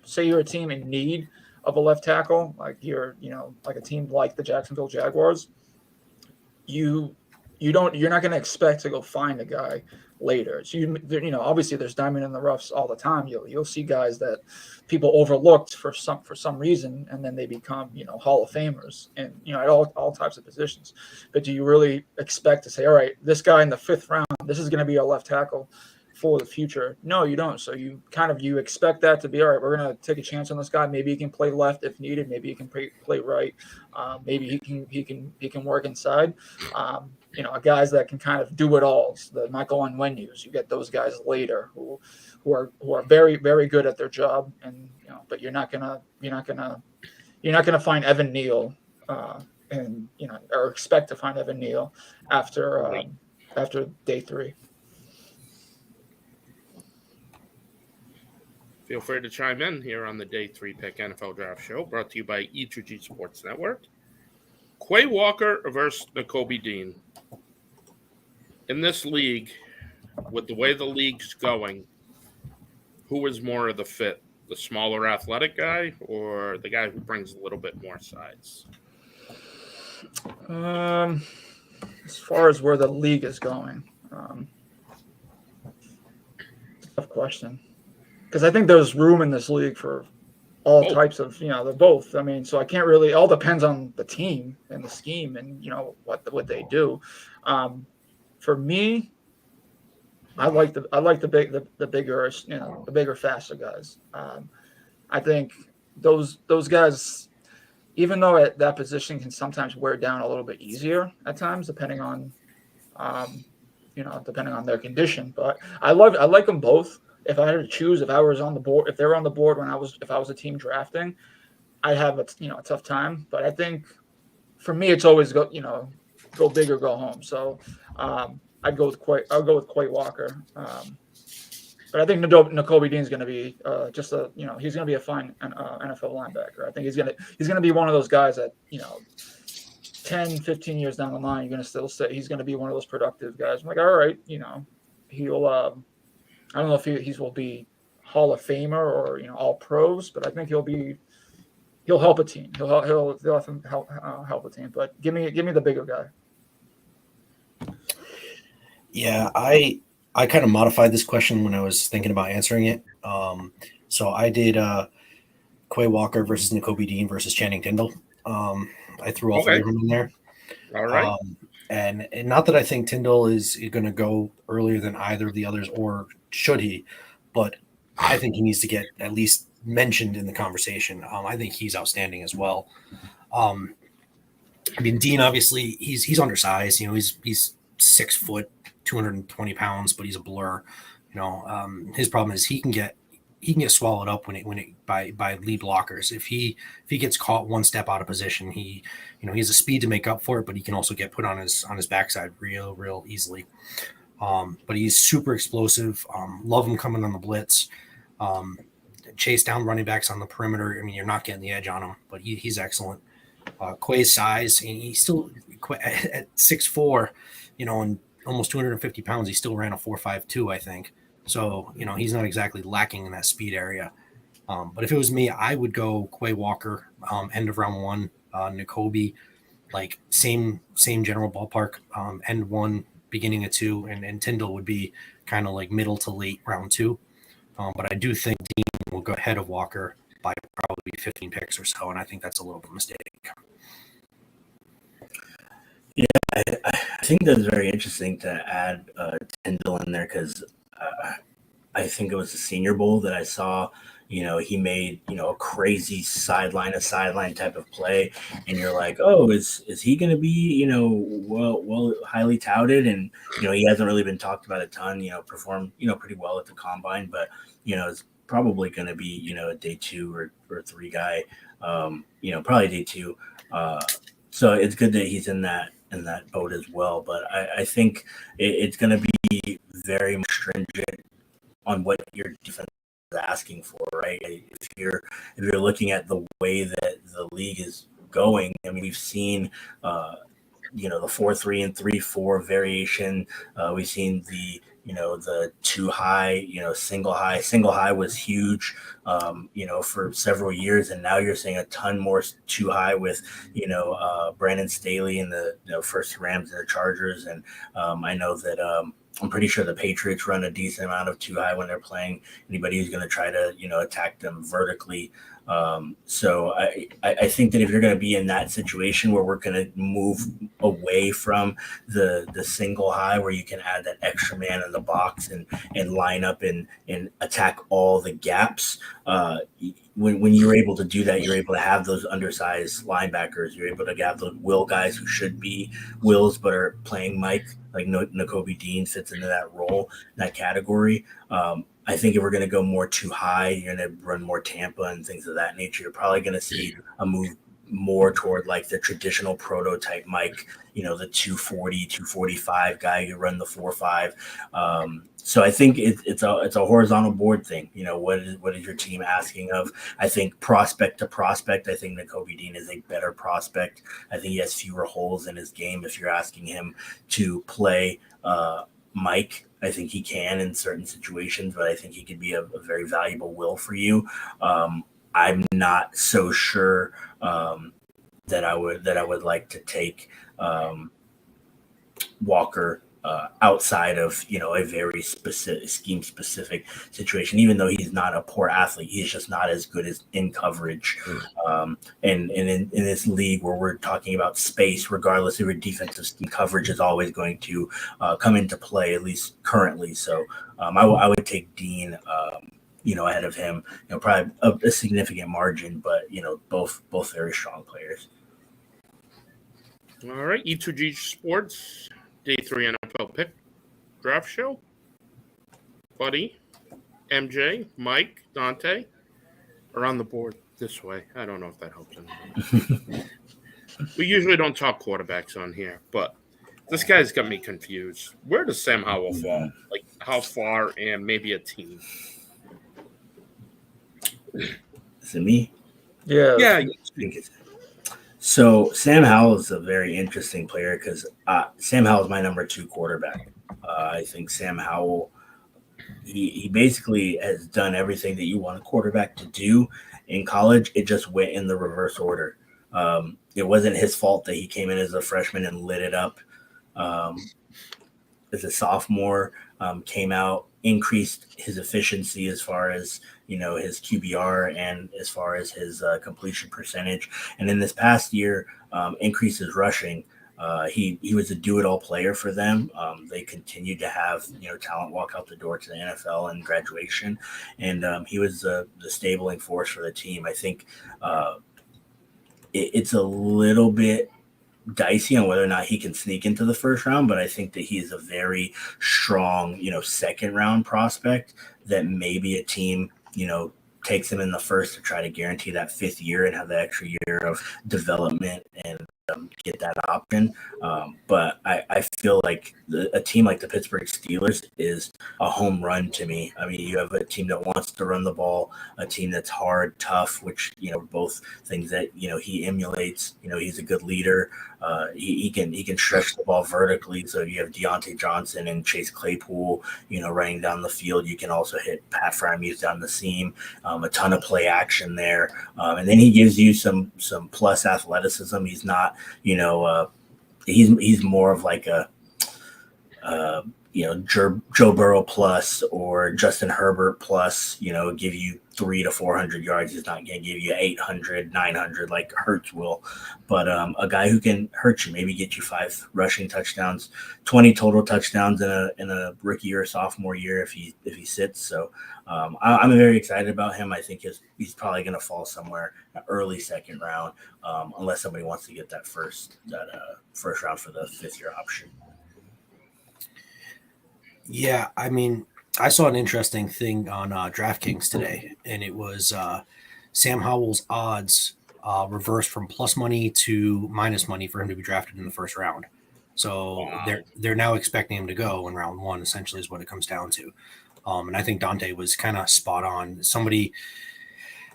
say you're a team in need of a left tackle, like you're like a team like the Jacksonville Jaguars, you're not going to expect to go find a guy later. So obviously there's diamond in the roughs all the time. You'll see guys that people overlooked for some reason, and then they become Hall of Famers and at all types of positions. But do you really expect to say, all right, this guy in the 5th round, this is going to be a left tackle for the future? No, you don't. So you expect that to be, all right, we're going to take a chance on this guy. Maybe he can play left if needed. Maybe he can play right. Maybe he can work inside. Guys that can kind of do it all. The Michael Onwenyus, you get those guys later who are very, very good at their job, and but you're not gonna find Evan Neal, or expect to find Evan Neal after day 3. Feel free to chime in here on the Day 3 Pick NFL Draft Show, brought to you by E2G Sports Network. Quay Walker versus Nakobe Dean. In this league, with the way the league's going, who is more of the fit? The smaller athletic guy or the guy who brings a little bit more size? As far as where the league is going, tough question. Because I think there's room in this league for all types of, they're both. So I can't really, it all depends on the team and the scheme and, what they do. For me, I like the bigger, faster guys. I think those guys, even though at that position can sometimes wear down a little bit easier at times, depending on their condition. But I like them both. If I had to choose, if I was on the board, if they were on the board if I was a team drafting, I'd have a tough time. But I think for me, it's always go big or go home. So I'll go with Quay Walker. But I think Nakobe Dean's going to be he's going to be a fine NFL linebacker. I think he's going to be one of those guys that 10, 15 years down the line, you're going to still say he's going to be one of those productive guys. I'm like, all right, he'll. I don't know if he will be Hall of Famer or all pros, but I think he'll help a team. He'll help a team. But give me the bigger guy. Yeah, I kind of modified this question when I was thinking about answering it. So I did Quay Walker versus Nakobe Dean versus Channing Tindall. I threw all three of them in there. All right. And not that I think Tindall is going to go earlier than either of the others, or should he, but I think he needs to get at least mentioned in the conversation. I think he's outstanding as well. I mean, Dean, obviously he's undersized, he's 6 foot, 220 pounds, but he's a blur. His problem is he can get swallowed up by lead blockers. If he gets caught one step out of position, he has the speed to make up for it, but he can also get put on his backside real easily. But he's super explosive. Love him coming on the blitz. Chase down running backs on the perimeter. I mean, you're not getting the edge on him, but he's excellent. Quay's size, and he's still at 6'4", and almost 250 pounds. He still ran a 4.52, I think. So, he's not exactly lacking in that speed area. But if it was me, I would go Quay Walker, end of round 1, Nakobe, like same general ballpark, end 1, beginning of 2, and Tindall would be kind of like middle to late round 2. But I do think Dean will go ahead of Walker by probably 15 picks or so, and I think that's a little bit of a mistake. Yeah, I think that's very interesting to add Tindall in there because I think it was the Senior Bowl that I saw. He made a crazy sideline type of play, and you're like, oh, is he going to be well highly touted? And he hasn't really been talked about a ton. Performed pretty well at the combine, but it's probably going to be a day 2 or 3 guy. Probably day 2. So it's good that he's in that boat as well. But I think it's going to be very stringent on what your defense is asking for, right? If you're looking at the way that the league is going, I mean, we've seen the 4-3 and 3-4 variation. We've seen the the 2 high, single high was huge, for several years, and now you're seeing a ton more 2 high with Brandon Staley and the first Rams and the Chargers, and I know that I'm pretty sure the Patriots run a decent amount of 2 high when they're playing anybody who's going to try to attack them vertically. So I think that if you're going to be in that situation where we're going to move away from the single high where you can add that extra man in the box and line up and attack all the gaps, when you're able to do that, you're able to have those undersized linebackers. You're able to have the will guys who should be wills but are playing Mike, like Nakobe Dean fits into that role, that category. I think if we're going to go more 2 high, you're going to run more Tampa and things of that nature. You're probably going to see a move more toward like the traditional prototype Mike, the 240, 245 guy. You run the 4.5. So I think it's a horizontal board thing. What is your team asking of? I think prospect to prospect, I think Nakobe Dean is a better prospect. I think he has fewer holes in his game. If you're asking him to play Mike, I think he can in certain situations, but I think he could be a very valuable will for you. I'm not so sure that I would like to take Walker outside of a very specific scheme specific situation. Even though he's not a poor athlete, he's just not as good as in coverage. And in this league where we're talking about space, regardless of your defensive scheme, coverage is always going to come into play, at least currently. So I would take Dean ahead of him, probably a significant margin, but both very strong players. All right, E2G Sports, Day 3 NFL Pick Draft Show. Buddy, MJ, Mike, Dante are on the board this way. I don't know if that helps anyone. We usually don't talk quarterbacks on here, but this guy's got me confused. Where does Sam Howell fall? Like, how far, and maybe a team? Is it me? Yeah. Yeah, I think it's so. Sam Howell is a very interesting player because Sam Howell is my number 2 quarterback. I think Sam Howell, he basically has done everything that you want a quarterback to do in college. It just went in the reverse order. It wasn't his fault that he came in as a freshman and lit it up. As a sophomore, came out, increased his efficiency as far as his QBR and as far as his completion percentage, and in this past year, increased his rushing. He was a do-it-all player for them. They continued to have talent walk out the door to the NFL and graduation, and he was the stabling force for the team. I think it's a little bit dicey on whether or not he can sneak into the first round, but I think that he is a very strong, second round prospect that maybe a team, takes him in the first to try to guarantee that 5th year and have the extra year of development and get that option. But I feel like a team like the Pittsburgh Steelers is a home run to me. I mean, you have a team that wants to run the ball, a team that's hard, tough, which, both things that, he emulates. He's a good leader. He can stretch the ball vertically. So you have Deontay Johnson and Chase Claypool, running down the field. You can also hit Pat Frymuth down the seam. A ton of play action there. And then he gives you some plus athleticism. He's not, he's more of like a, Joe Burrow plus or Justin Herbert plus, give you 300 to 400 yards. He's not going to give you 800, 900 like Hurts will, but a guy who can hurt you, maybe get you 5 rushing touchdowns, 20 total touchdowns in a rookie or sophomore year if he sits. So I'm very excited about him. I think he's probably going to fall somewhere early second round, unless somebody wants to get that first round for the 5th year option. Yeah, I mean, I saw an interesting thing on DraftKings today, and it was Sam Howell's odds reversed from plus money to minus money for him to be drafted in the first round. So they're now expecting him to go in round 1, essentially, is what it comes down to. And I think Dante was kind of spot on. Somebody,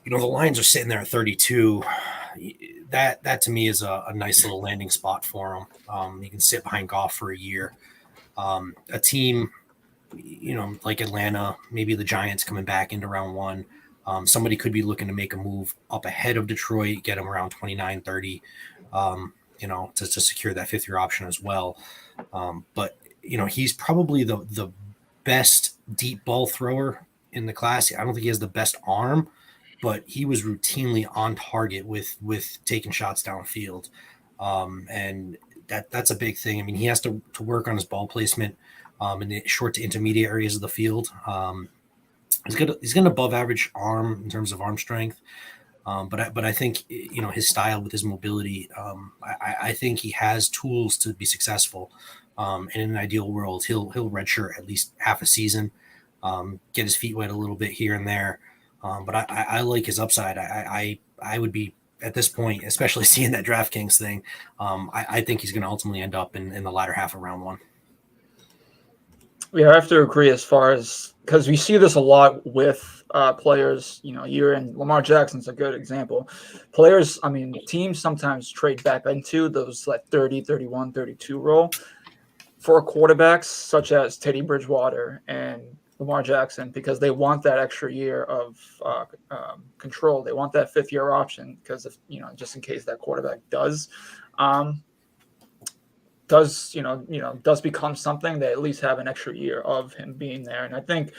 the Lions are sitting there at 32. That to me is a nice little landing spot for him. He can sit behind Goff for a year. A team, like Atlanta, maybe the Giants coming back into round 1. Somebody could be looking to make a move up ahead of Detroit, get him around 29, 30, to secure that 5th year option as well. But he's probably the best deep ball thrower in the class. I don't think he has the best arm, but he was routinely on target with taking shots downfield. And that's a big thing. I mean, he has to work on his ball placement in the short to intermediate areas of the field. He's got an above average arm in terms of arm strength. But I think, his style with his mobility, I think he has tools to be successful. And in an ideal world, he'll redshirt at least half a season, get his feet wet a little bit here and there. But I like his upside. I would be, at this point, especially seeing that DraftKings thing, I think he's going to ultimately end up in the latter half of round 1. Yeah, I have to agree as far as, because we see this a lot with players, you're in Lamar Jackson's a good example. Players, teams sometimes trade back into those like 30, 31, 32 role for quarterbacks such as Teddy Bridgewater and Lamar Jackson, because they want that extra year of control. They want that 5th year option because if just in case that quarterback does become something, they at least have an extra year of him being there. And I think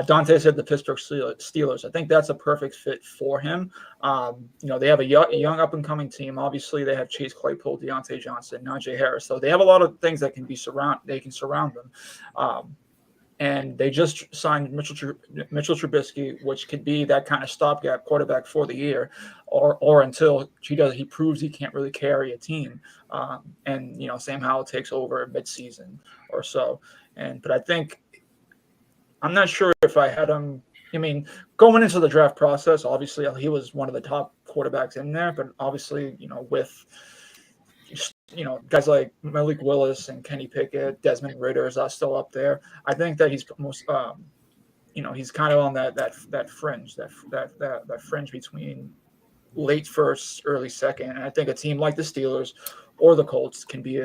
Dante said the Pittsburgh Steelers. I think that's a perfect fit for him. They have a young up and coming team. Obviously, they have Chase Claypool, Deontay Johnson, Najee Harris. So they have a lot of things that can be surround them. And they just signed Mitchell Trubisky, which could be that kind of stopgap quarterback for the year, or until he proves he can't really carry a team, and Sam Howell takes over midseason or so. But I think, I'm not sure if I had him. Going into the draft process, obviously he was one of the top quarterbacks in there, but obviously with guys like Malik Willis and Kenny Pickett, Desmond Ritters are still up there. I think that he's most, he's kind of on that fringe, that fringe between late first, early second. And I think a team like the Steelers or the Colts can be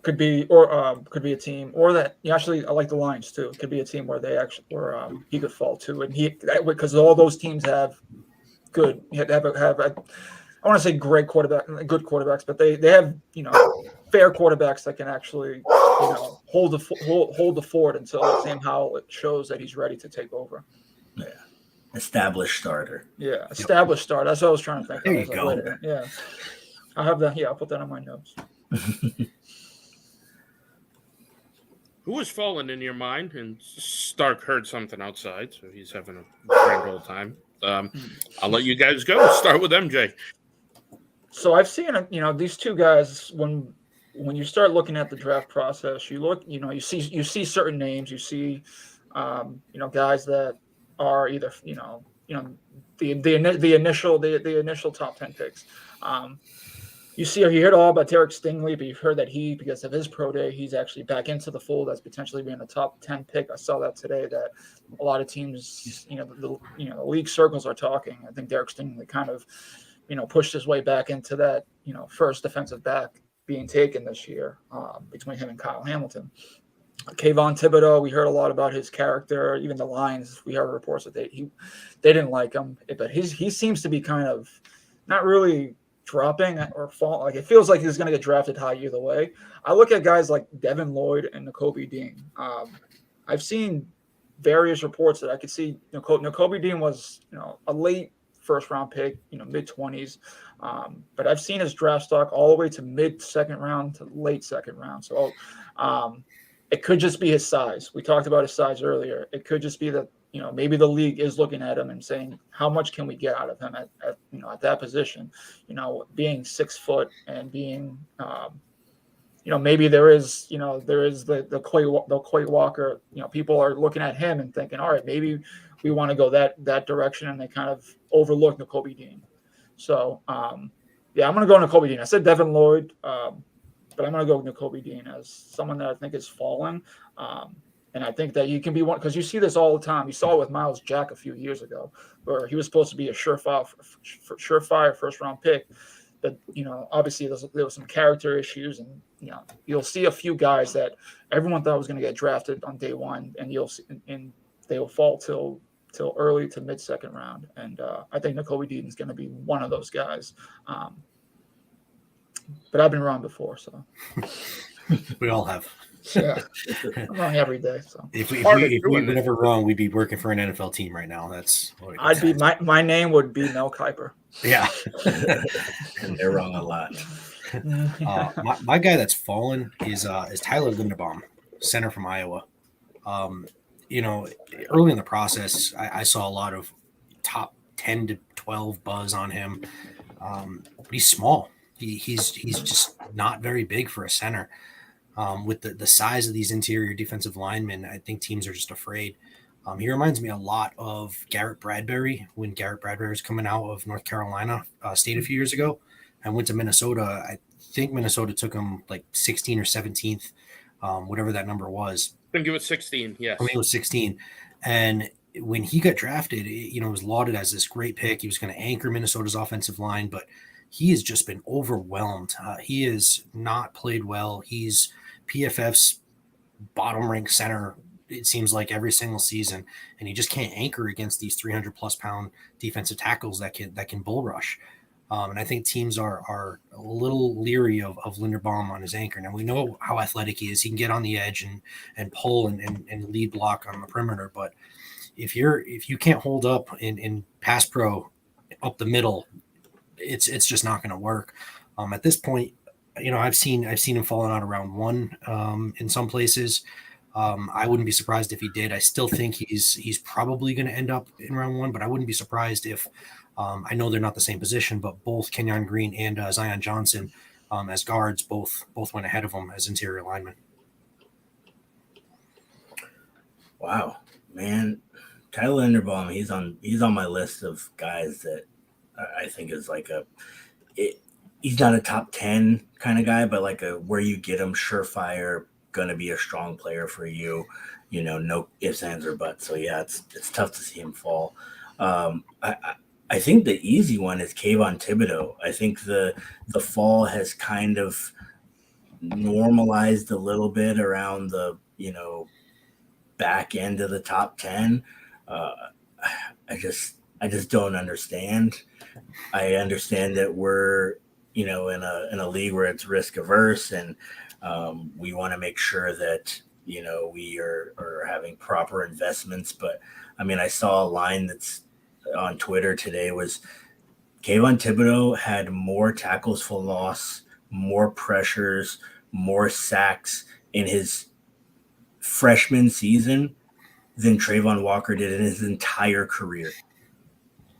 could be a team, or that actually I like the Lions too. It could be a team where he could fall to, and because all those teams have good have I want to say good quarterbacks, but they have fair quarterbacks that can actually hold the fort until Sam Howell shows that he's ready to take over. Yeah, established starter. Yeah, established starter. That's what I was trying to think. There you go. Yeah, I have that. Yeah, I'll put that on my notes. Who has fallen in your mind? And Stark heard something outside, so he's having a grand old time. I'll let you guys go. Start with MJ. So I've seen, these two guys when you start looking at the draft process, you see certain names, you see, guys that are either, the initial top 10 picks. You heard all about Derek Stingley, but you've heard that because of his pro day, he's actually back into the fold as potentially being a top 10 pick. I saw that today that a lot of teams, the league circles are talking. I think Derek Stingley kind of, pushed his way back into that, first defensive back being taken this year between him and Kyle Hamilton. Kayvon Thibodeau, we heard a lot about his character. Even the Lions, we heard reports that they didn't like him, but he seems to be kind of not really dropping or fall. Like it feels like he's going to get drafted high either way. I look at guys like Devin Lloyd and Nakobe Dean. I've seen various reports that I could see Nakobe Dean was a late first round pick, mid 20s, but I've seen his draft stock all the way to mid second round to late second round. So it could just be his size. We talked about his size earlier. It could just be that maybe the league is looking at him and saying, how much can we get out of him at that position? Being 6 foot and being, maybe there is the Quay Walker. People are looking at him and thinking, all right, maybe we want to go that direction, and they kind of overlook Nakobe Dean. So, I'm going to go Nakobe Dean. I said Devin Lloyd, but I'm going to go Nakobe Dean as someone that I think is falling. And I think that he can be one, because you see this all the time. You saw it with Miles Jack a few years ago, where he was supposed to be a surefire first-round pick. But, obviously there was some character issues, and, you'll see a few guys that everyone thought was going to get drafted on day one, and they will fall till early to mid-second round. And I think Nakobe Dean is going to be one of those guys. But I've been wrong before, so. We all have. Yeah, I'm wrong every day. So if we were never wrong, we'd be working for an NFL team right now. That's what I'd be. My name would be Mel Kiper. Yeah, and they're wrong a lot. My guy that's fallen is Tyler Linderbaum, center from Iowa. Early in the process, I saw a lot of top 10 to 12 buzz on him, but he's small. He's just not very big for a center. With the size of these interior defensive linemen, I think teams are just afraid. He reminds me a lot of Garrett Bradbury when Garrett Bradbury was coming out of North Carolina State a few years ago and went to Minnesota. I think Minnesota took him like 16 or 17th, whatever that number was. I think it was 16, yes. I mean, it was 16. And when he got drafted, it was lauded as this great pick. He was going to anchor Minnesota's offensive line, but he has just been overwhelmed. He has not played well. He's PFF's bottom ranked center, it seems like, every single season, and he just can't anchor against these 300+ pound defensive tackles that can bull rush. And I think teams are a little leery of Linderbaum on his anchor. Now we know how athletic he is. He can get on the edge and pull and lead block on the perimeter. But if you can't hold up in pass pro up the middle, it's just not going to work. At this point, I've seen him falling out around 1 in some places. I wouldn't be surprised if he did. I still think he's probably going to end up in round 1, but I wouldn't be surprised if I know they're not the same position, but both Kenyon Green and Zion Johnson as guards both went ahead of him as interior linemen. Wow, man, Tyler Linderbaum, he's on my list of guys that I think is like he's not a top 10 kind of guy, but like a where you get him surefire, going to be a strong player for you. No ifs, ands, or buts. So yeah, it's tough to see him fall. I think the easy one is Kayvon Thibodeau. I think the fall has kind of normalized a little bit around the back end of the top 10. I just don't understand. I understand that we're in a league where it's risk averse, and we want to make sure that we are having proper investments. But I mean, I saw a line that's on Twitter today was Kayvon Thibodeau had more tackles for loss, more pressures, more sacks in his freshman season than Trayvon Walker did in his entire career.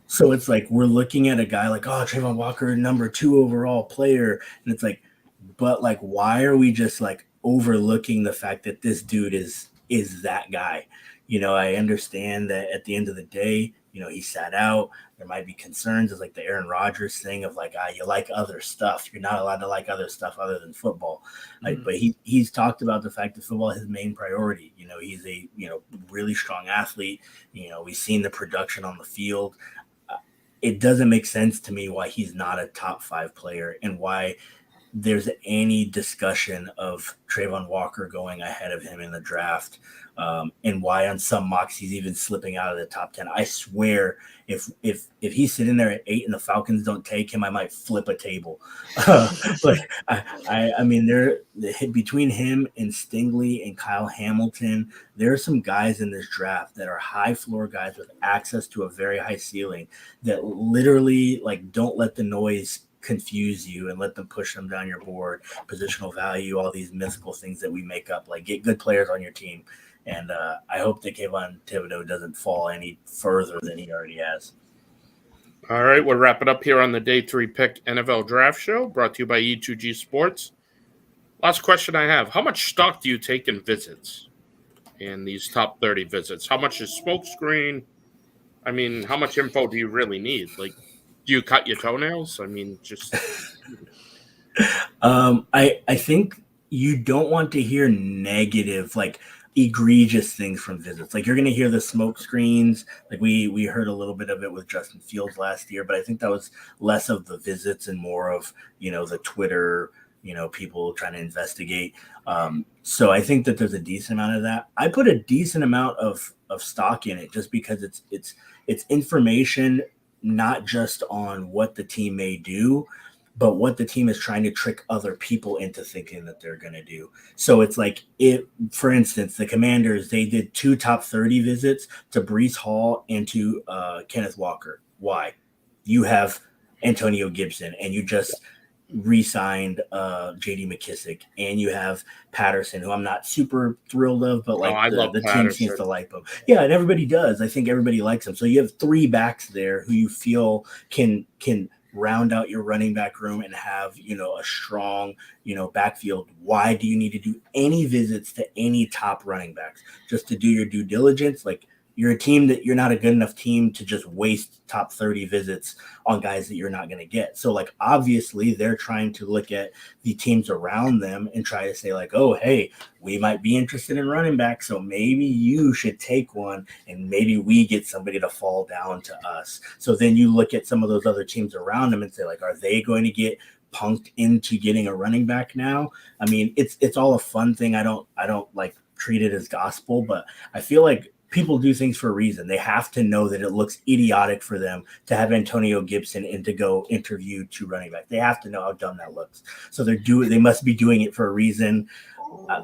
So it's like we're looking at a guy like, oh, Trayvon Walker, number 2 overall player. And it's like, but like, why are we just like overlooking the fact that this dude is that guy? I understand that at the end of the day, he sat out. There might be concerns. It's like the Aaron Rodgers thing of like, you like other stuff. You're not allowed to like other stuff other than football. Like, but he's talked about the fact that football is his main priority. He's a really strong athlete. We've seen the production on the field. It doesn't make sense to me why he's not a top 5 player and why there's any discussion of Trayvon Walker going ahead of him in the draft, and why on some mocks he's even slipping out of the top 10. I swear, if he's sitting there at 8 and the Falcons don't take him, I might flip a table. But I mean, between him and Stingley and Kyle Hamilton, there are some guys in this draft that are high floor guys with access to a very high ceiling that literally like don't let the noise confuse you and let them push them down your board. Positional value, all these mythical things that we make up, like get good players on your team. And I hope that Kayvon Thibodeau doesn't fall any further than he already has. All right, we'll wrap it up here on the Day 3 Pick NFL Draft Show, brought to you by E2G Sports. Last question I have. How much stock do you take in visits, in these top 30 visits? How much is smokescreen? I mean, how much info do you really need? Like, do you cut your toenails? I mean, just... I think you don't want to hear negative, like egregious things from visits. Like you're going to hear the smoke screens. Like we heard a little bit of it with Justin Fields last year, but I think that was less of the visits and more of, the Twitter, people trying to investigate. So I think that there's a decent amount of that. I put a decent amount of stock in it just because it's information, not just on what the team may do, but what the team is trying to trick other people into thinking that they're going to do. So it's like, for instance, the Commanders, they did 2 top 30 visits to Breece Hall and to Kenneth Walker. Why? You have Antonio Gibson, and you just re-signed J.D. McKissick, and you have Patterson, who I'm not super thrilled of, but like the team seems to like him. Yeah, and everybody does. I think everybody likes him. So you have 3 backs there who you feel can round out your running back room and have, a strong, backfield. Why do you need to do any visits to any top running backs? Just to do your due diligence? Like, you're a team that you're not a good enough team to just waste top 30 visits on guys that you're not going to get. So like, obviously they're trying to look at the teams around them and try to say like, oh, hey, we might be interested in running back. So maybe you should take one and maybe we get somebody to fall down to us. So then you look at some of those other teams around them and say like, are they going to get punked into getting a running back now? I mean, it's all a fun thing. I don't like treat it as gospel, but I feel like people do things for a reason. They have to know that it looks idiotic for them to have Antonio Gibson and to go interview 2 running backs. They have to know how dumb that looks. So they must be doing it for a reason,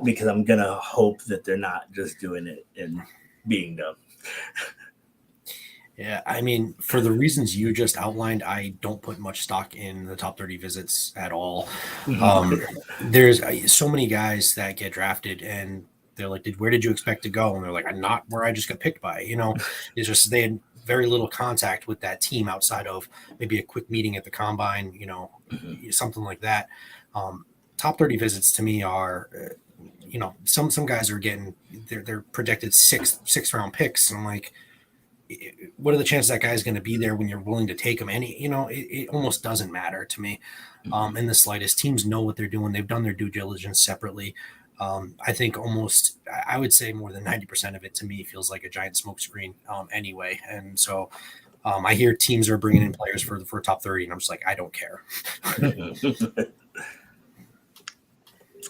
because I'm going to hope that they're not just doing it and being dumb. Yeah, I mean, for the reasons you just outlined, I don't put much stock in the top 30 visits at all. There's so many guys that get drafted and they're like, where did you expect to go? And they're like, I'm not where I just got picked by. It's just they had very little contact with that team outside of maybe a quick meeting at the combine, something like that. Top 30 visits to me are, some guys are getting they're projected sixth round picks. And I'm like, what are the chances that guy's going to be there when you're willing to take him? It almost doesn't matter to me in the slightest. Teams know what they're doing. They've done their due diligence separately. I think I would say more than 90% of it to me feels like a giant smokescreen anyway. And so I hear teams are bringing in players for top 30, and I'm just like, I don't care.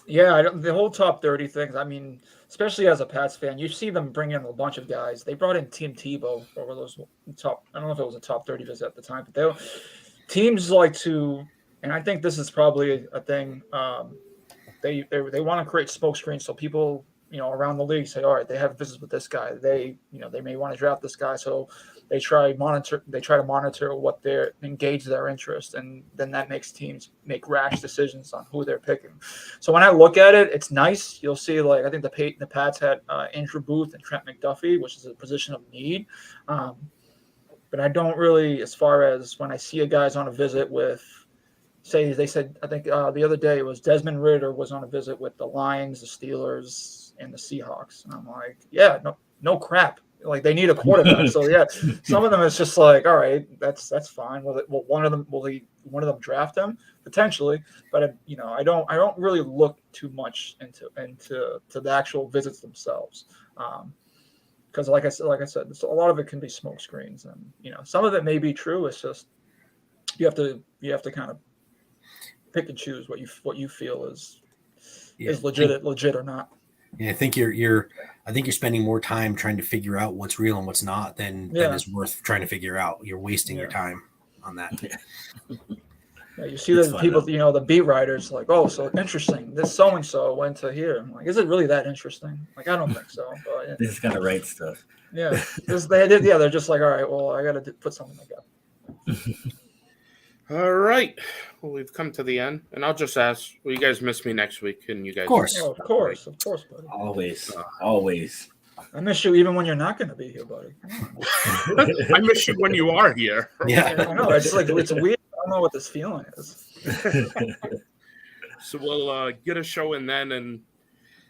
Yeah, the whole top 30 things. I mean, especially as a Pats fan, you see them bring in a bunch of guys. They brought in Tim Tebow over those top. I don't know if it was a top 30 visit at the time, but teams like to, and I think this is probably a thing. They want to create smoke screens so people, around the league say, all right, they have visits with this guy. They may want to draft this guy, so they try to monitor what engage their interest, and then that makes teams make rash decisions on who they're picking. So when I look at it, it's nice. You'll see, I think the Pats had Andrew Booth and Trent McDuffie, which is a position of need. But I don't really, as far as when I see a guy's on a visit with, say, they said, I think the other day it was Desmond Ridder was on a visit with the Lions, the Steelers, and the Seahawks. And I'm like, yeah, no crap. They need a quarterback. So yeah, some of them it's just like, all right, that's fine. Will one of them draft him potentially? But I don't really look too much into the actual visits themselves. Because like I said, a lot of it can be smoke screens, and some of it may be true. It's just you have to kind of pick and choose what you feel is legit or not. Yeah, I think you're spending more time trying to figure out what's real and what's not than is worth trying to figure out. You're wasting your time on that. Yeah, you see the people, the beat writers, like, oh, so interesting. This so and so went to here. I'm like, is it really that interesting? I don't think so. But they just gotta write stuff. Yeah, they're just like, all right, well, I got to put something like that. All right. Well, we've come to the end, and I'll just ask: will you guys miss me next week? And you guys, of course, of course, buddy. Always. I miss you even when you're not going to be here, buddy. I miss you when you are here. Yeah, I know. It's weird. I don't know what this feeling is. So we'll get a show in then and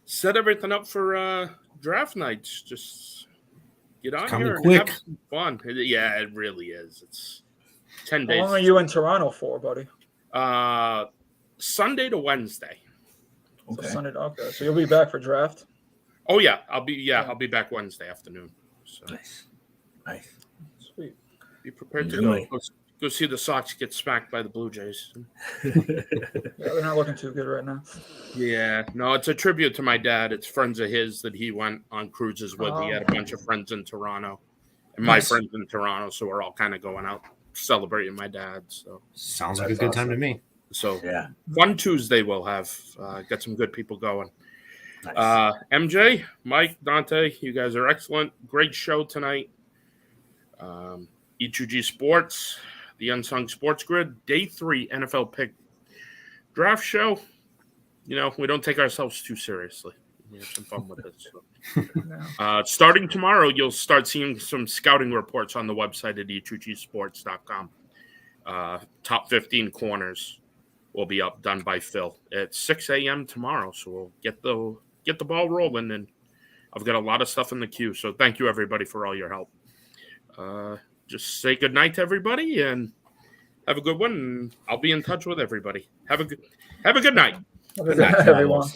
set everything up for draft nights. Just get on here and have some fun. Yeah, it really is. It's 10 days. How long are you in Toronto for, buddy? Sunday to Wednesday. Okay. So Sunday. Okay, so you'll be back for draft. Oh yeah, I'll be back Wednesday afternoon. So. Nice. Sweet. Be prepared to go see the Sox get smacked by the Blue Jays. Yeah, they're not looking too good right now. Yeah, no, it's a tribute to my dad. It's friends of his that he went on cruises with. He had a bunch of friends in Toronto, and my friends in Toronto, so we're all kind of going out celebrating my dad. So sounds like a good time to me. So yeah, fun Tuesday we'll have. Got some good people going. Nice. MJ, Mike, Dante, you guys are excellent. Great show tonight. E2G Sports, the Unsung Sports Grid, Day 3 NFL Pick Draft Show. We don't take ourselves too seriously. We have some fun with it. So. Starting tomorrow, you'll start seeing some scouting reports on the website at E2Gsports.com. Top 15 corners will be done by Phil at 6 a.m. tomorrow. So we'll get the ball rolling, and I've got a lot of stuff in the queue. So thank you, everybody, for all your help. Just say good night to everybody and have a good one. And I'll be in touch with everybody. Have a good night. Good night, everyone.